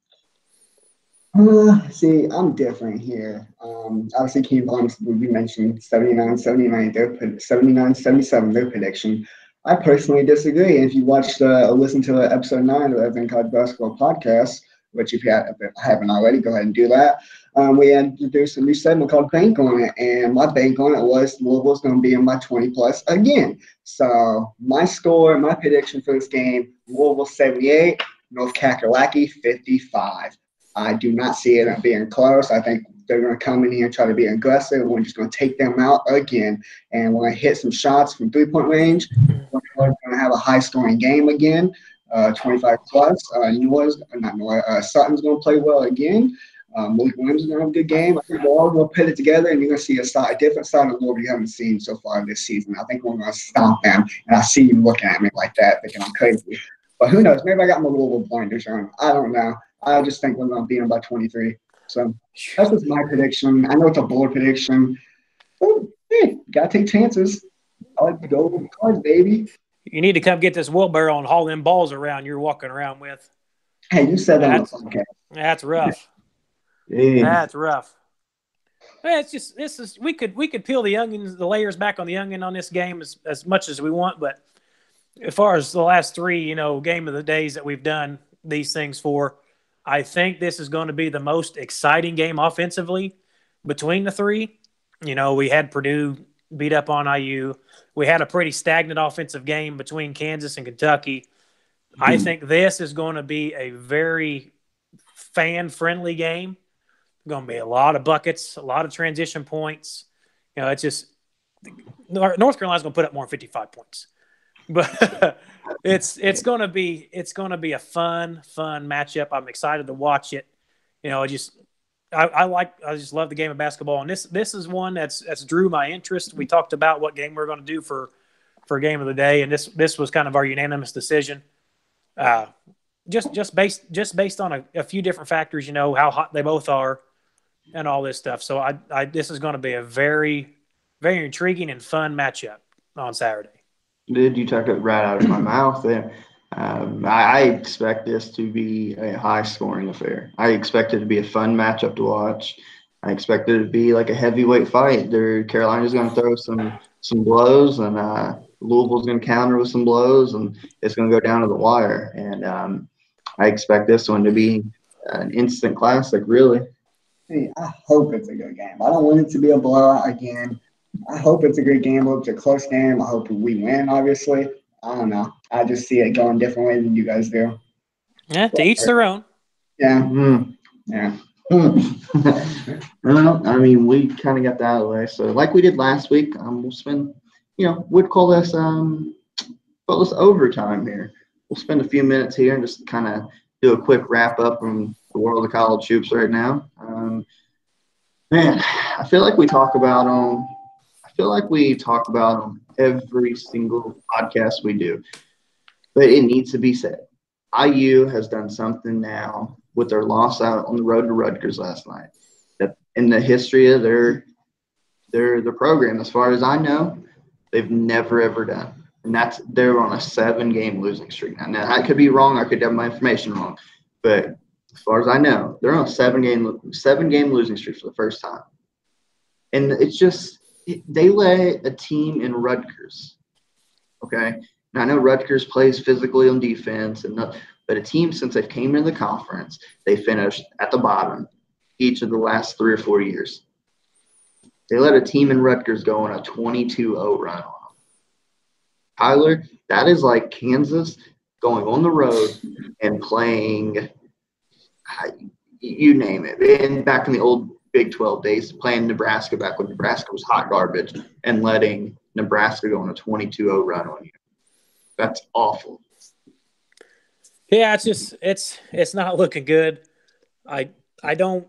See, I'm different here. Obviously, Ken Palm, we mentioned 79-77, their prediction. I personally disagree. If you watched or listened to episode 9 of the Everything College Basketball podcast, which if you haven't already, go ahead and do that. We introduced a new segment called Bank on It, and my bank on it was Louisville's going to be in my 20-plus again. So my score, my prediction for this game, Louisville 78, North Kakalaki 55. I do not see it being close. I think they're going to come in here and try to be aggressive. We're just going to take them out again. And we're going to hit some shots from three-point range. We're going to have a high-scoring game again, 25-plus. Sutton's going to play well again. Malik Williams is going to have a good game. I think we're all going to put it together, and you're going to see a different side of Louisville you haven't seen so far this season. I think we're going to stomp them. And I see you looking at me like that, thinking I'm crazy. But who knows? Maybe I got my Louisville blinders on. I don't know. I just think we're going to beat them by 23. So that's just my prediction. I know it's a bold prediction. But, hey, got to take chances. I like to go with the cards, baby. You need to come get this wheelbarrow and haul them balls around you're walking around with. Hey, you said that on the podcast. That's rough. Yeah. That's rough. It's just we could peel the layers back on the onion on this game as much as we want, but as far as the last 3, game of the days that we've done these things for, I think this is going to be the most exciting game offensively between the 3. We had Purdue beat up on IU. We had a pretty stagnant offensive game between Kansas and Kentucky. I think this is going to be a very fan-friendly game. Going to be a lot of buckets, a lot of transition points. It's just North Carolina's going to put up more than 55 points. But it's going to be a fun matchup. I'm excited to watch it. I just love the game of basketball, and this is one that's drew my interest. We talked about what game we're going to do for game of the day, and this was kind of our unanimous decision. Just based on a few different factors, how hot they both are, and all this stuff. So this is going to be a very, very intriguing and fun matchup on Saturday. You took it right out of my mouth there. I expect this to be a high-scoring affair. I expect it to be a fun matchup to watch. I expect it to be like a heavyweight fight. Carolina's going to throw some blows, and Louisville's going to counter with some blows, and it's going to go down to the wire. And I expect this one to be an instant classic, really. Hey, I hope it's a good game. I don't want it to be a blowout again. I hope it's a good game. I hope it's a close game. I hope we win, obviously. I don't know. I just see it going different ways than you guys do. Yeah, to each their own. Yeah. Mm-hmm. Yeah. Well, I mean, we kind of got that out of the way. So like we did last week, we'll spend, we'd call this overtime here. We'll spend a few minutes here and just kind of do a quick wrap up from the world of college hoops right now. Man, I feel like we talk about them. I feel like we talk about them every single podcast we do. But it needs to be said. IU has done something now with their loss out on the road to Rutgers last night that in the history of their program, as far as I know, they've never ever done. And they're on a 7-game losing streak now. Now I could be wrong, I could have my information wrong, but as far as I know, they're on a 7-game losing streak for the first time. And it's just they let a team in Rutgers. Okay. Now, I know Rutgers plays physically on defense, but a team, since they came into the conference, they finished at the bottom each of the last 3 or 4 years. They let a team in Rutgers go on a 22-0 run on them. Tyler, that is like Kansas going on the road and playing, you name it. And back in the old Big 12 days, playing Nebraska back when Nebraska was hot garbage and letting Nebraska go on a 22-0 run on you. That's awful. Yeah, it's not looking good. I don't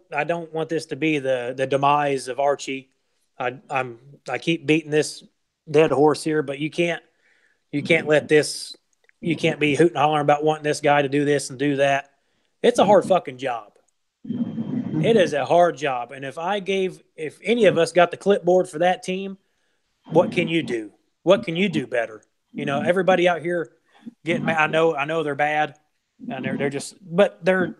want this to be the demise of Archie. I keep beating this dead horse here, but you can't let this. You can't be hooting and hollering about wanting this guy to do this and do that. It's a hard fucking job. It is a hard job, and if any of us got the clipboard for that team, what can you do? What can you do better? You know, everybody out here getting mad. I know they're bad, and but they're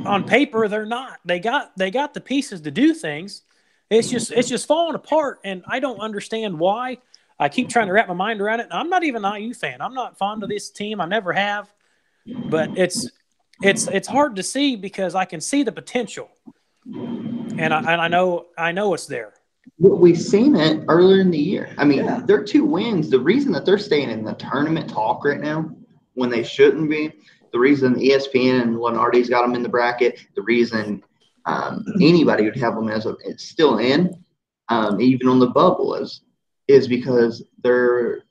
on paper they're not. They got the pieces to do things. It's just falling apart, and I don't understand why. I keep trying to wrap my mind around it. And I'm not even an IU fan. I'm not fond of this team. I never have, but it's hard to see because I can see the potential, and I know it's there. We've seen it earlier in the year. I mean, their 2 wins, the reason that they're staying in the tournament talk right now when they shouldn't be, the reason ESPN and Lenardi's got them in the bracket, the reason anybody would have them as it's still in, even on the bubble, is because their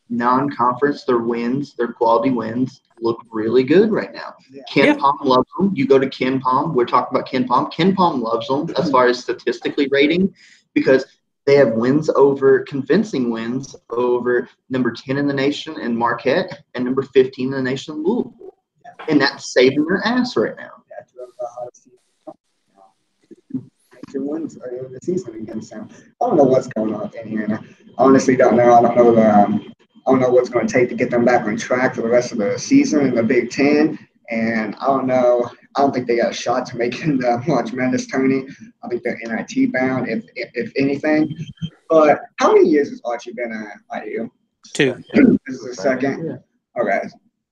non-conference, their quality wins look really good right now. Yeah. Ken Palm loves them. You go to Ken Palm. We're talking about Ken Palm. Ken Palm loves them as far as statistically rating because they have convincing wins over number 10 in the nation in Marquette and number 15 in the nation in Louisville. Yeah. And that's saving their ass right now. Wins earlier in the season against them. I don't know what's going on with Indiana. I honestly don't know. I don't know what's going to take to get them back on track for the rest of the season in the Big Ten. And I don't know. I don't think they got a shot to making the March Madness tourney. I think they're NIT bound, if anything. But how many years has Archie been at IU? 2. This is the second. Yeah. Okay.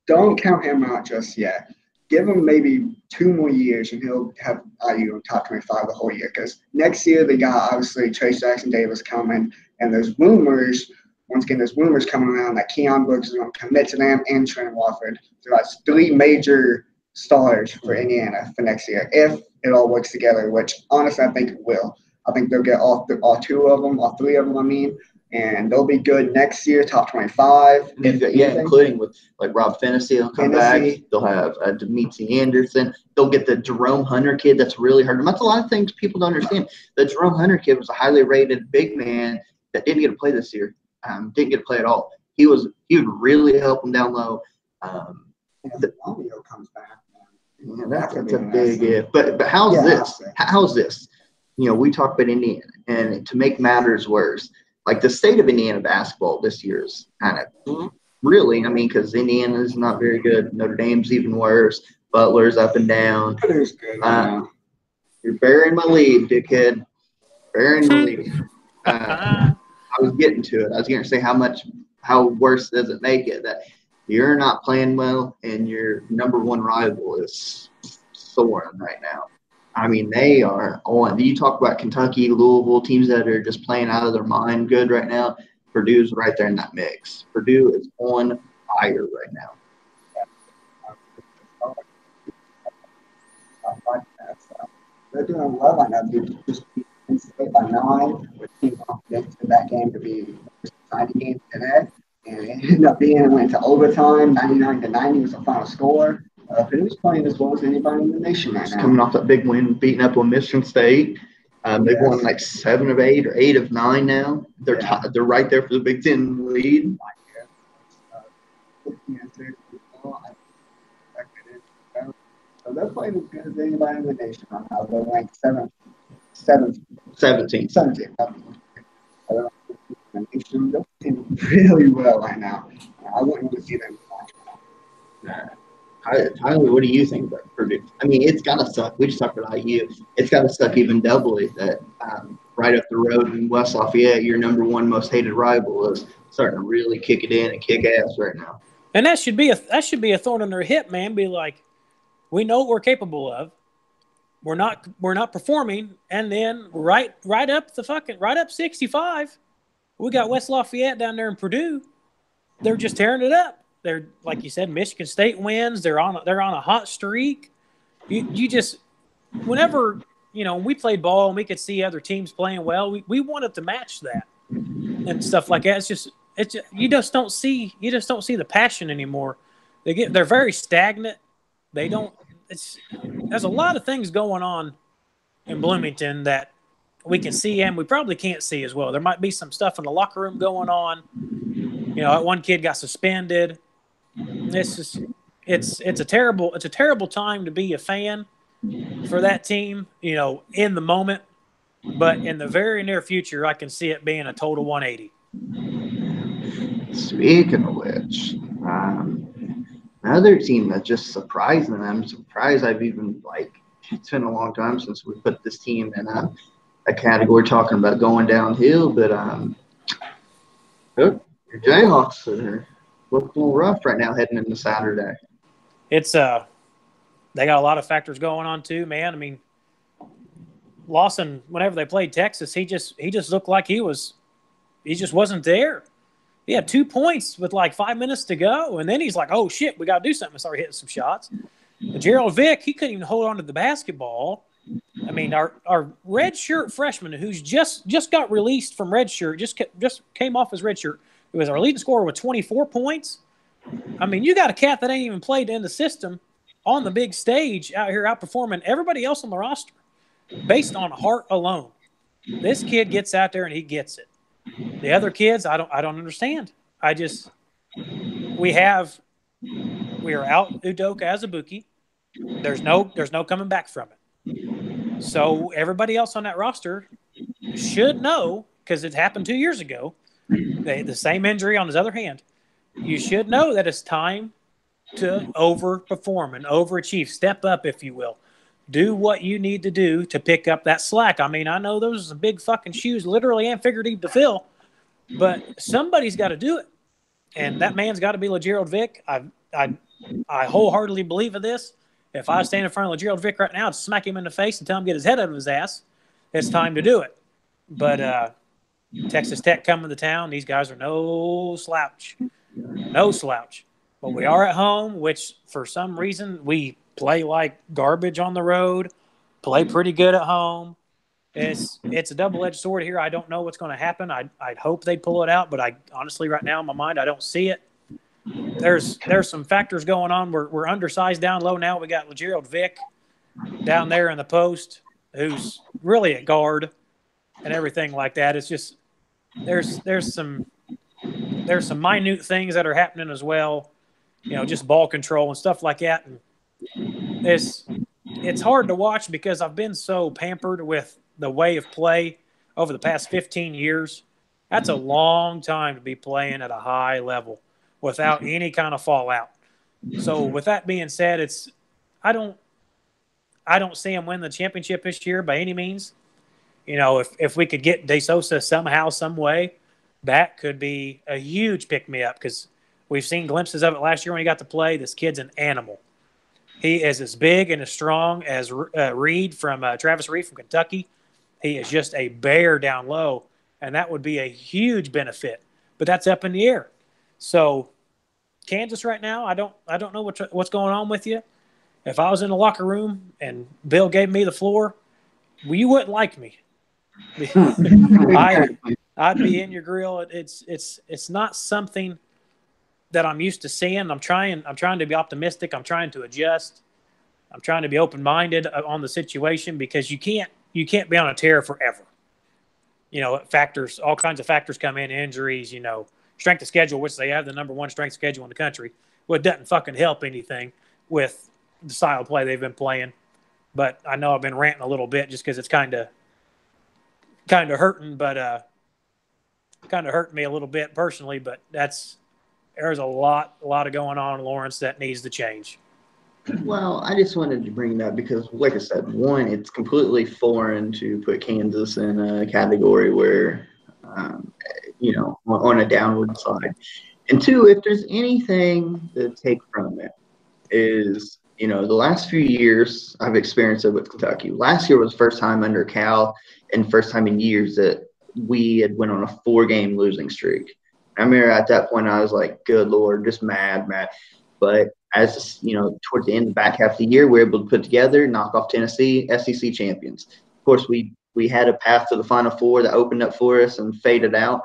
Don't count him out just yet. Give him maybe 2 more years, and he'll have IU in top 25 the whole year. Because next year they got obviously Trace Jackson Davis coming, and there's rumors. Once again, there's rumors coming around that Keon Brooks is going to commit to them, and Trent Wofford. So that's 3 major stars for Indiana for next year if it all works together. Which honestly, I think it will. I think they'll get all 2 of them, all 3 of them. I mean. And they'll be good next year, top 25. Including with like Rob Fennessy, they'll come back. They'll have Dimitri Anderson. They'll get the Jerome Hunter kid that's really hurt. And that's a lot of things people don't understand. The Jerome Hunter kid was a highly rated big man that didn't get to play this year. Didn't get to play at all. He would really help them down low. Romeo comes back. Yeah, that's a big if. But how's this? How's this? You know, we talk about Indiana, and to make matters worse, like the state of Indiana basketball this year is kind of really, I mean, because Indiana is not very good. Notre Dame's even worse. Butler's up and down. Butler's good. You're burying my lead, dickhead. Burying my lead. I was getting to it. I was going to say how worse does it make it that you're not playing well and your number 1 rival is soaring right now. I mean, they are on. You talk about Kentucky, Louisville, teams that are just playing out of their mind good right now. Purdue's right there in that mix. Purdue is on fire right now. They're doing well right now. They just beat NC State by 9 with team confidence in that game to be the exciting game today. And it ended up went to overtime. 99-90 was the final score. Purdue's playing as well as anybody in the nation right now. Coming off that big win, beating up on Michigan State. They've won like 7 of 8 or 8 of 9 now. They're right there for the Big Ten lead. So they're playing as good as anybody in the nation right now. They're ranked 17. 17. 17. They're playing really well right now. I wouldn't want to see them watch. Tyler, what do you think about Purdue? I mean, it's got to suck. We just talked about IU. It's got to suck even doubly that right up the road in West Lafayette, your number one most hated rival is starting to really kick it in and kick ass right now. And that should be a thorn in their hip, man. Be like, we know what we're capable of. We're not performing, and then right up 65, we got West Lafayette down there in Purdue. They're just tearing it up. They're, like you said, Michigan State wins. They're on a hot streak. You just, whenever we played ball and we could see other teams playing well, we wanted to match that and stuff like that. You just don't see the passion anymore. They're very stagnant. There's a lot of things going on in Bloomington that we can see and we probably can't see as well. There might be some stuff in the locker room going on. One kid got suspended. It's a terrible time to be a fan for that team, in the moment. But in the very near future, I can see it being a total 180. Speaking of which, another team that just surprised me. I'm surprised I've even it's been a long time since we put this team in a category talking about going downhill. But your Jayhawks are looking a little rough right now heading into Saturday. It's they got a lot of factors going on too, man. I mean, Lawson, whenever they played Texas, he just looked like he just wasn't there. He had 2 points with 5 minutes to go, and then he's like, "Oh shit, we got to do something." And started hitting some shots. Gerald Vick, he couldn't even hold on to the basketball. I mean, our redshirt freshman who's just got released from redshirt, just came off his redshirt. It was our leading scorer with 24 points. I mean, you got a cat that ain't even played in the system on the big stage out here outperforming everybody else on the roster based on heart alone. This kid gets out there and he gets it. The other kids, I don't understand. We are out Udoka Azubuike. There's no coming back from it. So everybody else on that roster should know, because it happened 2 years ago, the same injury on his other hand. You should know that it's time to overperform and overachieve. Step up, if you will. Do what you need to do to pick up that slack. I mean, I know those are big fucking shoes, literally and figuratively, to fill, but somebody's got to do it. And that man's got to be LeGerald Vick. I wholeheartedly believe in this. If I stand in front of LeGerald Vick right now and smack him in the face and tell him to get his head out of his ass, it's time to do it. But Texas Tech coming to town, these guys are no slouch. No slouch. But we are at home, which for some reason we play like garbage on the road, play pretty good at home. It's a double-edged sword here. I don't know what's going to happen. I'd hope they pull it out, but I honestly right now in my mind I don't see it. There's some factors going on. We're undersized down low now. We got LeGerald Vick down there in the post, who's really a guard and everything like that. It's just there's some minute things that are happening as well, just ball control and stuff like that. And it's hard to watch because I've been so pampered with the way of play over the past 15 years. That's a long time to be playing at a high level without any kind of fallout. So with that being said, I don't see him win the championship this year by any means. If we could get De Sosa somehow, some way, that could be a huge pick-me-up because we've seen glimpses of it last year when he got to play. This kid's an animal. He is as big and as strong as Travis Reed from Kentucky. He is just a bear down low, and that would be a huge benefit. But that's up in the air. So Kansas right now, I don't know what's going on with you. If I was in the locker room and Bill gave me the floor, you wouldn't like me. I'd be in your grill. It's not something that I'm used to seeing. I'm trying to be optimistic. I'm trying to adjust. I'm trying to be open-minded on the situation because you can't be on a tear forever. All kinds of factors come in, injuries, strength of schedule, which they have the number one strength schedule in the country, well, it doesn't fucking help anything with the style of play they've been playing. But I know I've been ranting a little bit just because it's kind of hurting, but kind of hurting me a little bit personally. But there's a lot of going on in Lawrence that needs to change. Well, I just wanted to bring that because, like I said, one, it's completely foreign to put Kansas in a category where, on a downward slide. And two, if there's anything to take from it is, the last few years I've experienced it with Kentucky. Last year was the first time under Cal and first time in years that we had went on a 4-game losing streak. I remember at that point I was like, good Lord, just mad. But as, towards the end of the back half of the year, we were able to put together, knock off Tennessee, SEC champions. Of course, we had a path to the Final Four that opened up for us and faded out.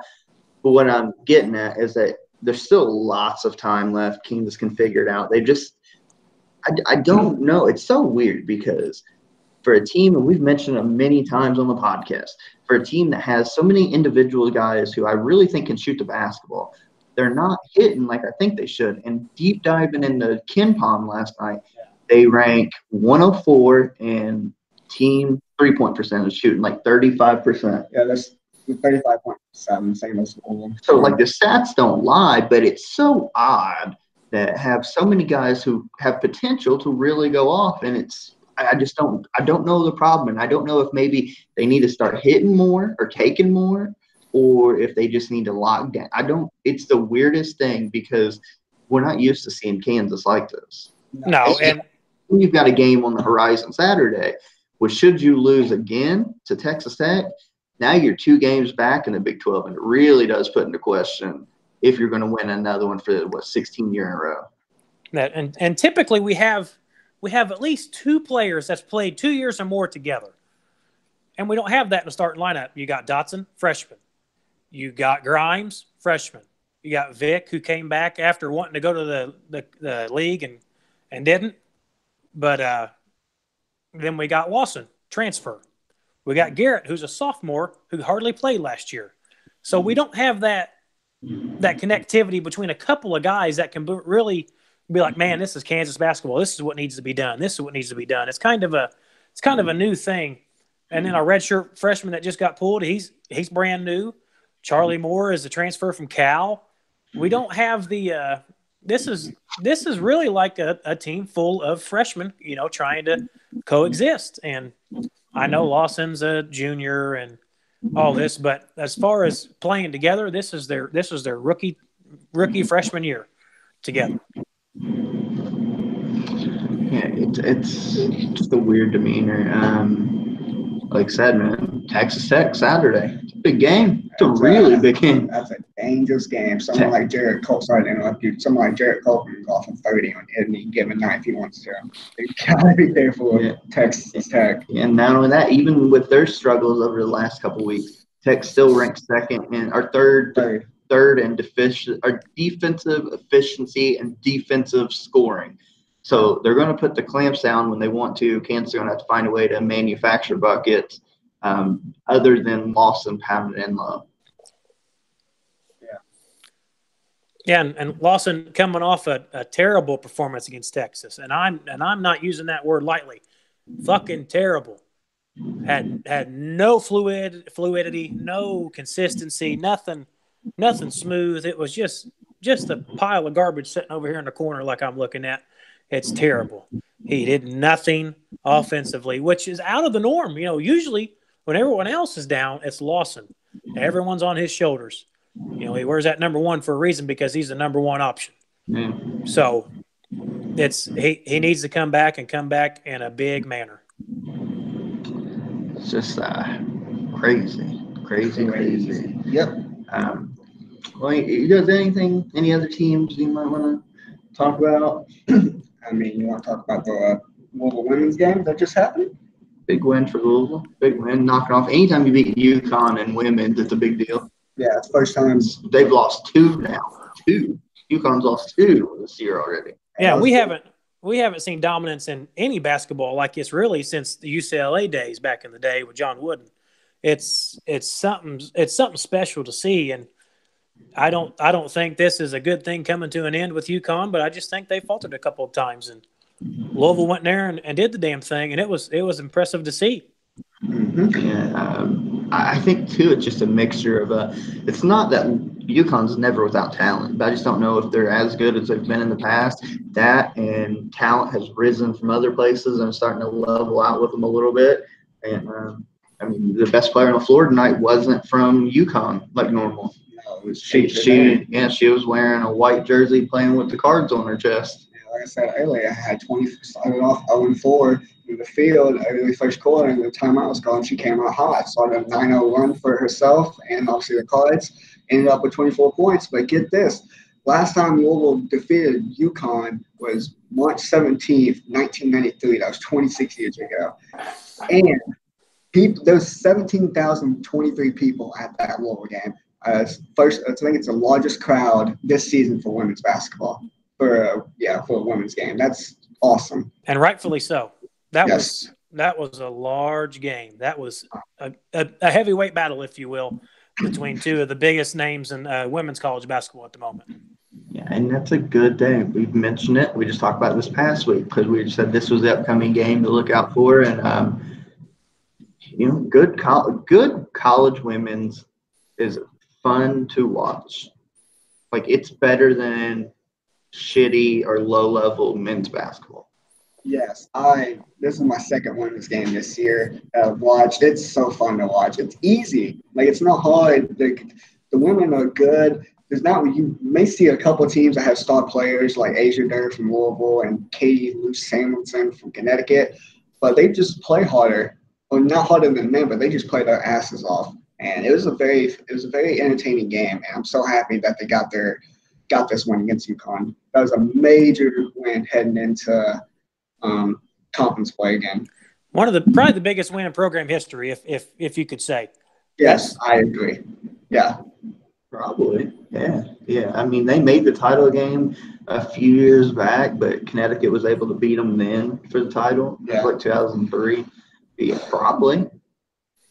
But what I'm getting at is that there's still lots of time left. Kansas can figure it out. I don't know. It's so weird because for a team, and we've mentioned it many times on the podcast, for a team that has so many individual guys who I really think can shoot the basketball, they're not hitting like I think they should. And deep diving into KenPom last night, they rank 104 in team three-point percentage, shooting like 35%. Yeah, that's 35.7, same as Louisville. So, like, the stats don't lie, but it's so odd that have so many guys who have potential to really go off, and I don't know the problem, and I don't know if maybe they need to start hitting more or taking more, or if they just need to lock down. It's the weirdest thing because we're not used to seeing Kansas like this. No, and you've got a game on the horizon Saturday, which should you lose again to Texas Tech, now you're 2 games back in the Big 12, and it really does put into question if you're going to win another one for 16 year in a row. And typically we have at least 2 players that's played 2 years or more together, and we don't have that in the starting lineup. You got Dotson, freshman. You got Grimes, freshman. You got Vic, who came back after wanting to go to the league and didn't. But then we got Lawson, transfer. We got Garrett, who's a sophomore, who hardly played last year. So we don't have that connectivity between a couple of guys that can really be like, man, this is Kansas basketball. This is what needs to be done. This is what needs to be done. It's kind of a new thing. And then our redshirt freshman that just got pulled, he's brand new. Charlie Moore is a transfer from Cal. We don't have the this is really like a team full of freshmen, trying to coexist. And I know Lawson's a junior and all this, but as far as playing together, this is their rookie freshman year together. Yeah, it's just a weird demeanor. Like I said, man, Texas Tech Saturday. It's a big game. It's a really big game. That's a dangerous game. Someone like Jarrett Cole, sorry to interrupt you. Someone like Jarrett Cole can go off on 30 on any given night if he wants to. They gotta be careful with Texas Tech. And not only that, even with their struggles over the last couple of weeks, Tech still ranks second and our third in defensive efficiency and defensive scoring. So they're going to put the clamps down when they want to. Kansas is going to have to find a way to manufacture buckets other than Lawson pounding in low. Yeah, and Lawson coming off a terrible performance against Texas, and I'm not using that word lightly. Fucking terrible. Had no fluidity, no consistency, nothing smooth. It was just a pile of garbage sitting over here in the corner like I'm looking at. It's terrible. He did nothing offensively, which is out of the norm. Usually when everyone else is down, it's Lawson. Everyone's on his shoulders. He wears that number 1 for a reason because he's the number 1 option. Mm. So he needs to come back in a big manner. It's just crazy. Yep. Well, you guys, any other teams you might want to talk about? I mean, you want to talk about the Louisville women's game that just happened? Big win for Louisville. Big win, knocking off. Anytime you beat UConn and women, it's a big deal. Yeah, it's first time. They've lost 2 now. 2. UConn's lost 2 this year already. Yeah, we haven't seen dominance in any basketball like this really since the UCLA days back in the day with John Wooden. It's something special to see, and I don't think this is a good thing coming to an end with UConn, but I just think they faltered a couple of times, and Louisville went there and did the damn thing, and it was impressive to see. Yeah, I think too it's just a mixture of it's not that UConn's never without talent, but I just don't know if they're as good as they've been in the past. That and talent has risen from other places and starting to level out with them a little bit. And I mean, the best player on the floor tonight wasn't from UConn like normal. No, it was She was wearing a white jersey playing with the cards on her chest. Like I said earlier, I had 20 started off 0-4 in the field early first quarter, and the timeout was gone. She came out hot, started a 9-0 run for herself and obviously the cards. Ended up with 24 points. But get this: last time Louisville defeated UConn was March 17th, 1993. That was 26 years ago. And there was 17,023 people at that Louisville game. First, I think it's the largest crowd this season for women's basketball. For a women's game. That's awesome. And rightfully so. That Yes. was a large game. That was a heavyweight battle, if you will, between two of the biggest names in women's college basketball at the moment. Yeah, and that's a good thing. We've mentioned it. We just talked about it this past week because we said this was the upcoming game to look out for. And, good college women's is fun to watch. Like, it's better than shitty or low-level men's basketball. Yes, this is my second women's game this year that I've watched. It's so fun to watch. It's easy. Like, it's not hard. The women are good. You may see a couple of teams that have star players like Asia Durr from Louisville and Katie Lou Samuelson from Connecticut, but they just play harder. Well, not harder than men, but they just play their asses off. And it was a very entertaining game, and I'm so happy that they got this win against UConn. That was a major win heading into conference play again. Probably the biggest win in program history, if you could say. Yes, I agree. Yeah. Probably. Yeah. I mean, they made the title game a few years back, but Connecticut was able to beat them then for the title. Yeah. Like 2003. Yeah, probably.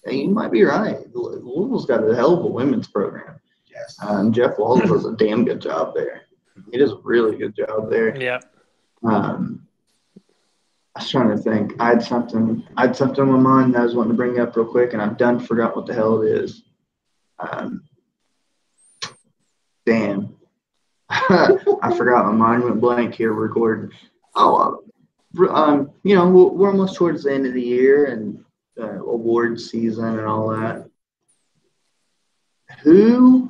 And you might be right. Louisville's got a hell of a women's program. Yes. Jeff Walls does a damn good job there. He does a really good job there. Yeah. I was trying to think. I had something on my mind that I was wanting to bring up real quick, and I've forgot what the hell it is. Damn. I forgot. My mind went blank here recording. We're almost towards the end of the year and award season and all that. Who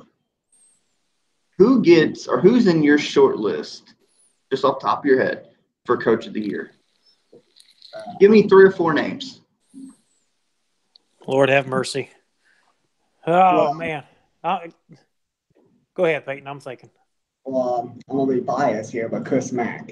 gets or who's in your short list, just off the top of your head, for Coach of the Year? Give me 3 or 4 names. Lord have mercy. Oh, man. Go ahead, Peyton. I'm thinking. Well, I'm going to be biased here, but Chris Mack.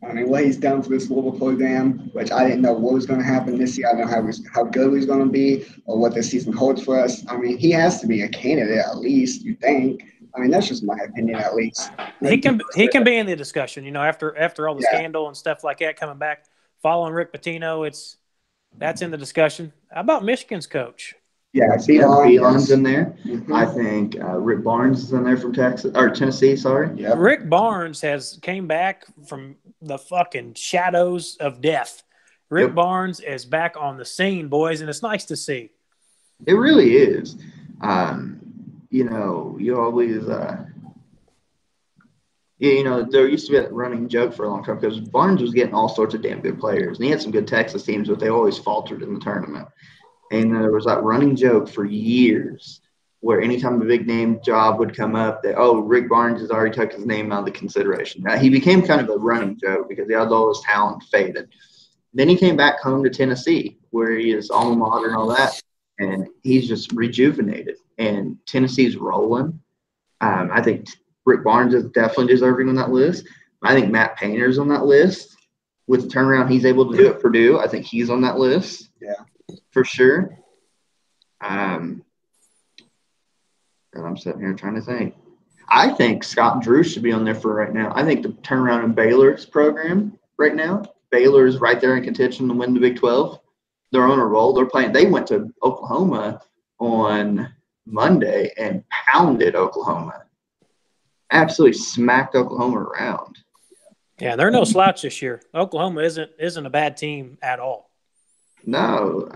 I mean, what he's done for this Louisville program, which I didn't know what was going to happen this year. I don't know how good he's going to be or what this season holds for us. I mean, he has to be a candidate at least, you think. I mean, that's just my opinion at least. He can be in the discussion, after all the scandal and stuff like that coming back, following Rick Pitino, that's in the discussion. How about Michigan's coach? Yeah, Beelon's in there. Mm-hmm. I think Rick Barnes is in there from Tennessee. Sorry. Yep. Rick Barnes came back from the fucking shadows of death. Rick Barnes is back on the scene, boys, and it's nice to see. It really is. You always there used to be that running joke for a long time because Barnes was getting all sorts of damn good players, and he had some good Texas teams, but they always faltered in the tournament. And there was that running joke for years where anytime a big name job would come up, Rick Barnes has already took his name out of the consideration. Now, he became kind of a running joke because he had all his talent faded. Then he came back home to Tennessee where he is alma mater and all that, and he's just rejuvenated. And Tennessee's rolling. I think Rick Barnes is definitely deserving on that list. I think Matt Painter's on that list. With the turnaround he's able to do at Purdue, I think he's on that list. Yeah. For sure. And I'm sitting here trying to think. I think Scott Drew should be on there for right now. I think the turnaround in Baylor's program right now, Baylor's right there in contention to win the Big 12. They're on a roll. They're playing. They went to Oklahoma on Monday and pounded Oklahoma. absolutely smacked Oklahoma around. Yeah, they're no slouch this year. Oklahoma isn't a bad team at all. No,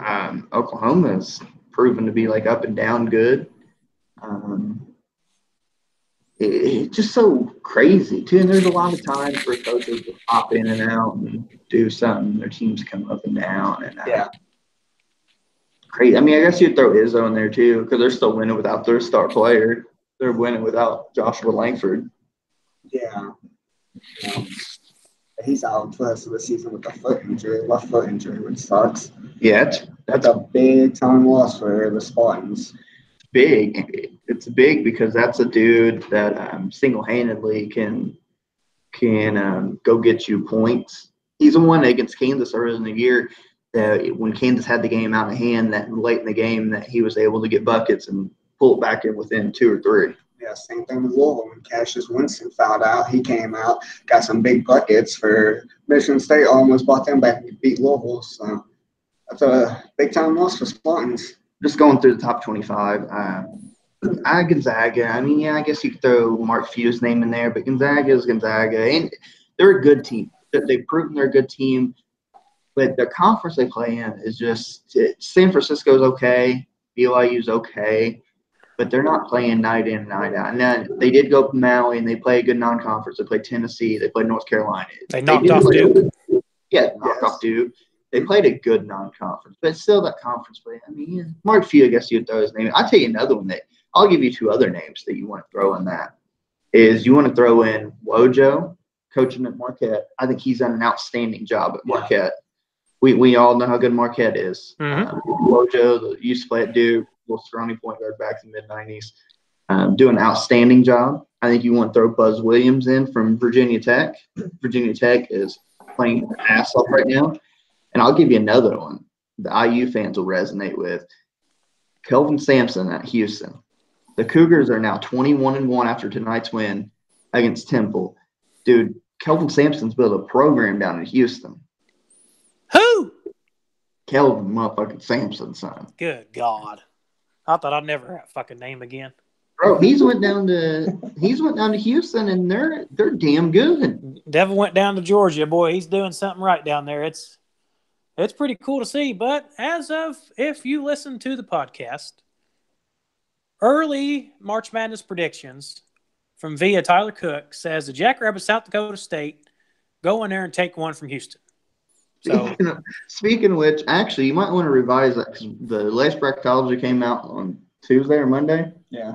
Oklahoma's proven to be like up and down good. It's just so crazy too, and there's a lot of times for coaches to pop in and out and do something. Their teams come up and down, and crazy. I mean, I guess you'd throw Izzo in there too because they're still winning without their star player. They're winning without Joshua Langford. Yeah. He's out for the rest of the season with a left foot injury, which sucks. Yeah, That's a big time loss for the Spartans. Big. It's big because that's a dude that single-handedly can go get you points. He's the one against Kansas earlier in the year that when Kansas had the game out of hand, that late in the game that he was able to get buckets and pull it back in within 2 or 3. Yeah, same thing with Louisville. When Cassius Winston fouled out, he came out, got some big buckets for Michigan State, almost brought them back and beat Louisville. So that's a big time loss for Spartans. Just going through the top 25, Gonzaga. I mean, yeah, I guess you could throw Mark Few's name in there, but Gonzaga is Gonzaga, and they're a good team. They've proven they're a good team, but the conference they play in is just San Francisco's okay, BYU's okay, but they're not playing night in and night out. And then they did go up to Maui, and they play a good non-conference. They played Tennessee. They played North Carolina. They knocked off Duke. Yeah, knocked off Duke. They played a good non-conference, but still that conference play. I mean, Mark Few, I guess you'd throw his name. I'll tell you another one that I'll give you 2 other names that you want to throw in that is you want to throw in Wojo, coaching at Marquette. I think he's done an outstanding job at Marquette. We all know how good Marquette is. Wojo used to play at Duke, little scrawny point guard back in the mid-90s, doing an outstanding job. I think you want to throw Buzz Williams in from Virginia Tech. Virginia Tech is playing their ass off right now. And I'll give you another one the IU fans will resonate with. Kelvin Sampson at Houston. The Cougars are now 21-1 after tonight's win against Temple. Dude, Kelvin Sampson's built a program down in Houston. Who? Kelvin motherfucking Sampson, son. Good God. I thought I'd never hear that fucking name again. Bro, he's went down to Houston, and they're damn good. Devin went down to Georgia, boy. He's doing something right down there. It's pretty cool to see. But as of if you listen to the podcast, early March Madness predictions from via Tyler Cook says the Jackrabbits, South Dakota State, go in there and take one from Houston. So, speaking of which, actually, you might want to revise that because the latest bracketology came out on Tuesday or Monday. Yeah.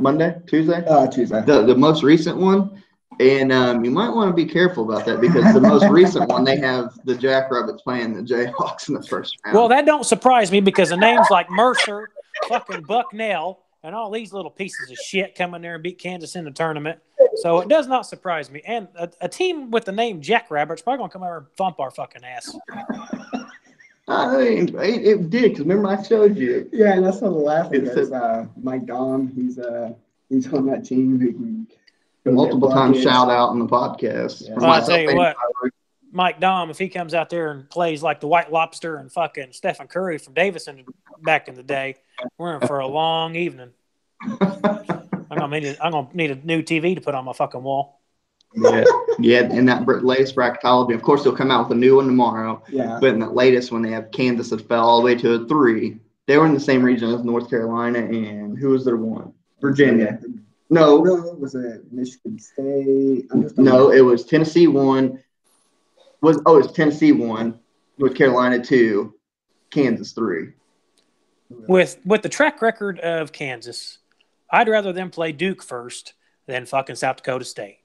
Tuesday. Tuesday. The most recent one, and you might want to be careful about that because the most recent one they have the Jackrabbits playing the Jayhawks in the first round. Well, that don't surprise me because the names like Mercer, fucking Bucknell, and all these little pieces of shit come in there and beat Kansas in the tournament. So it does not surprise me. And a team with the name Jackrabbits probably going to come over and thump our fucking ass. I mean, it did because remember I showed you. Yeah, and that's what laughing is Mike Dom. He's on that team who can multiple times shout out on the podcast. Yeah. Well, I'll tell you what, Mike Dom, if he comes out there and plays like the White Lobster and fucking Stephen Curry from Davidson back in the day, we're in for a long evening. I'm gonna need a new TV to put on my fucking wall. Yeah, and that latest bracketology, of course, they'll come out with a new one tomorrow. Yeah. But in that latest one, they have Kansas that fell all the way to a 3. They were in the same region as North Carolina, and who was their one? Virginia. No, was it Michigan State? No, it was Tennessee 1. It's Tennessee 1, North Carolina 2, Kansas 3. With the track record of Kansas, I'd rather them play Duke first than fucking South Dakota State.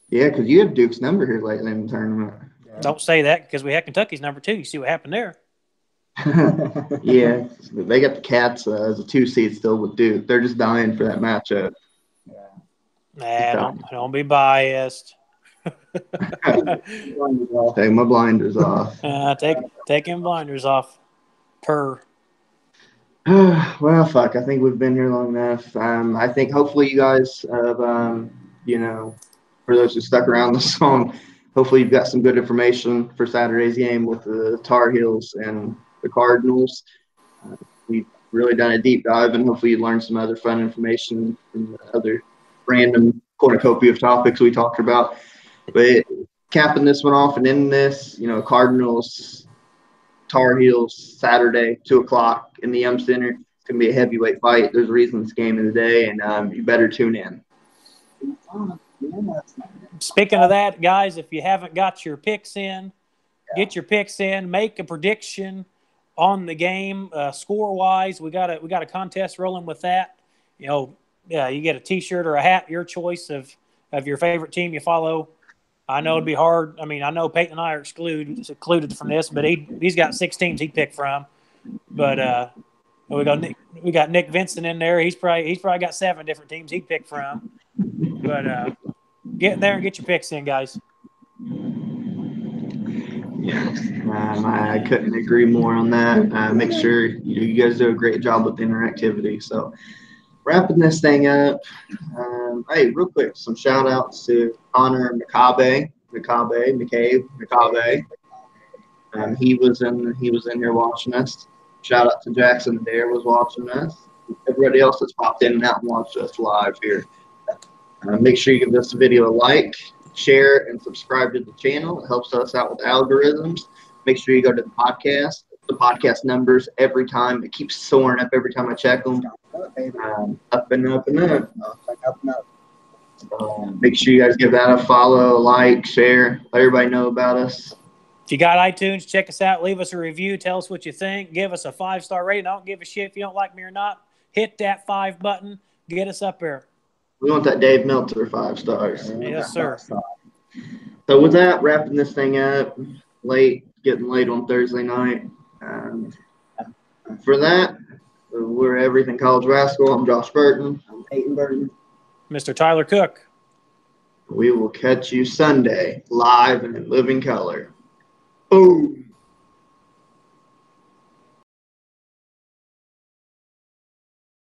Yeah, because you have Duke's number here lately in the tournament. Yeah. Don't say that because we had Kentucky's number 2. You see what happened there? Yeah, they got the Cats as a 2 seed still with Duke. They're just dying for that matchup. Nah, don't be biased. Take my blinders off. Taking blinders off. Well, fuck. I think we've been here long enough. I think hopefully you guys have, for those who stuck around this song, hopefully you've got some good information for Saturday's game with the Tar Heels and the Cardinals. We've really done a deep dive, and hopefully you learned some other fun information from the other random cornucopia of topics we talked about. But capping this one off and ending this, Cardinals, Tar Heels, Saturday, 2 o'clock in the Center. It's going to be a heavyweight fight. There's a reason it's game of the day, and you better tune in. Speaking of that, guys, if you haven't got your picks in, get your picks in. Make a prediction on the game score-wise. We got a contest rolling with that. You get a T-shirt or a hat, your choice of your favorite team you follow. I know it'd be hard. I mean, I know Peyton and I are excluded from this, but he's got 6 teams he'd pick from. But we got Nick Vincent in there. He's probably got 7 different teams he'd pick from. But get in there and get your picks in, guys. Yeah, I couldn't agree more on that. Make sure you guys do a great job with the interactivity. So, wrapping this thing up, hey, real quick, some shout outs to Connor McCabe. He was in here watching us. Shout out to Jackson Adair was watching us. Everybody else that's popped in and out and watched us live here. Make sure you give this video a like, share, and subscribe to the channel. It helps us out with algorithms. Make sure you go to the podcast. The podcast numbers every time. It keeps soaring up every time I check them. Up and up and up. Make sure you guys give that a follow, like, share. Let everybody know about us. If you got iTunes, check us out. Leave us a review. Tell us what you think. Give us a 5-star rating. I don't give a shit if you don't like me or not. Hit that 5 button. Get us up there. We want that Dave Meltzer 5 stars. Yes, sir. So with that, wrapping this thing up, getting late on Thursday night. For that, we're Everything College Basketball. I'm Josh Burton. I'm Peyton Burton. Mr. Tyler Cook. We will catch you Sunday live and in living color. Boom.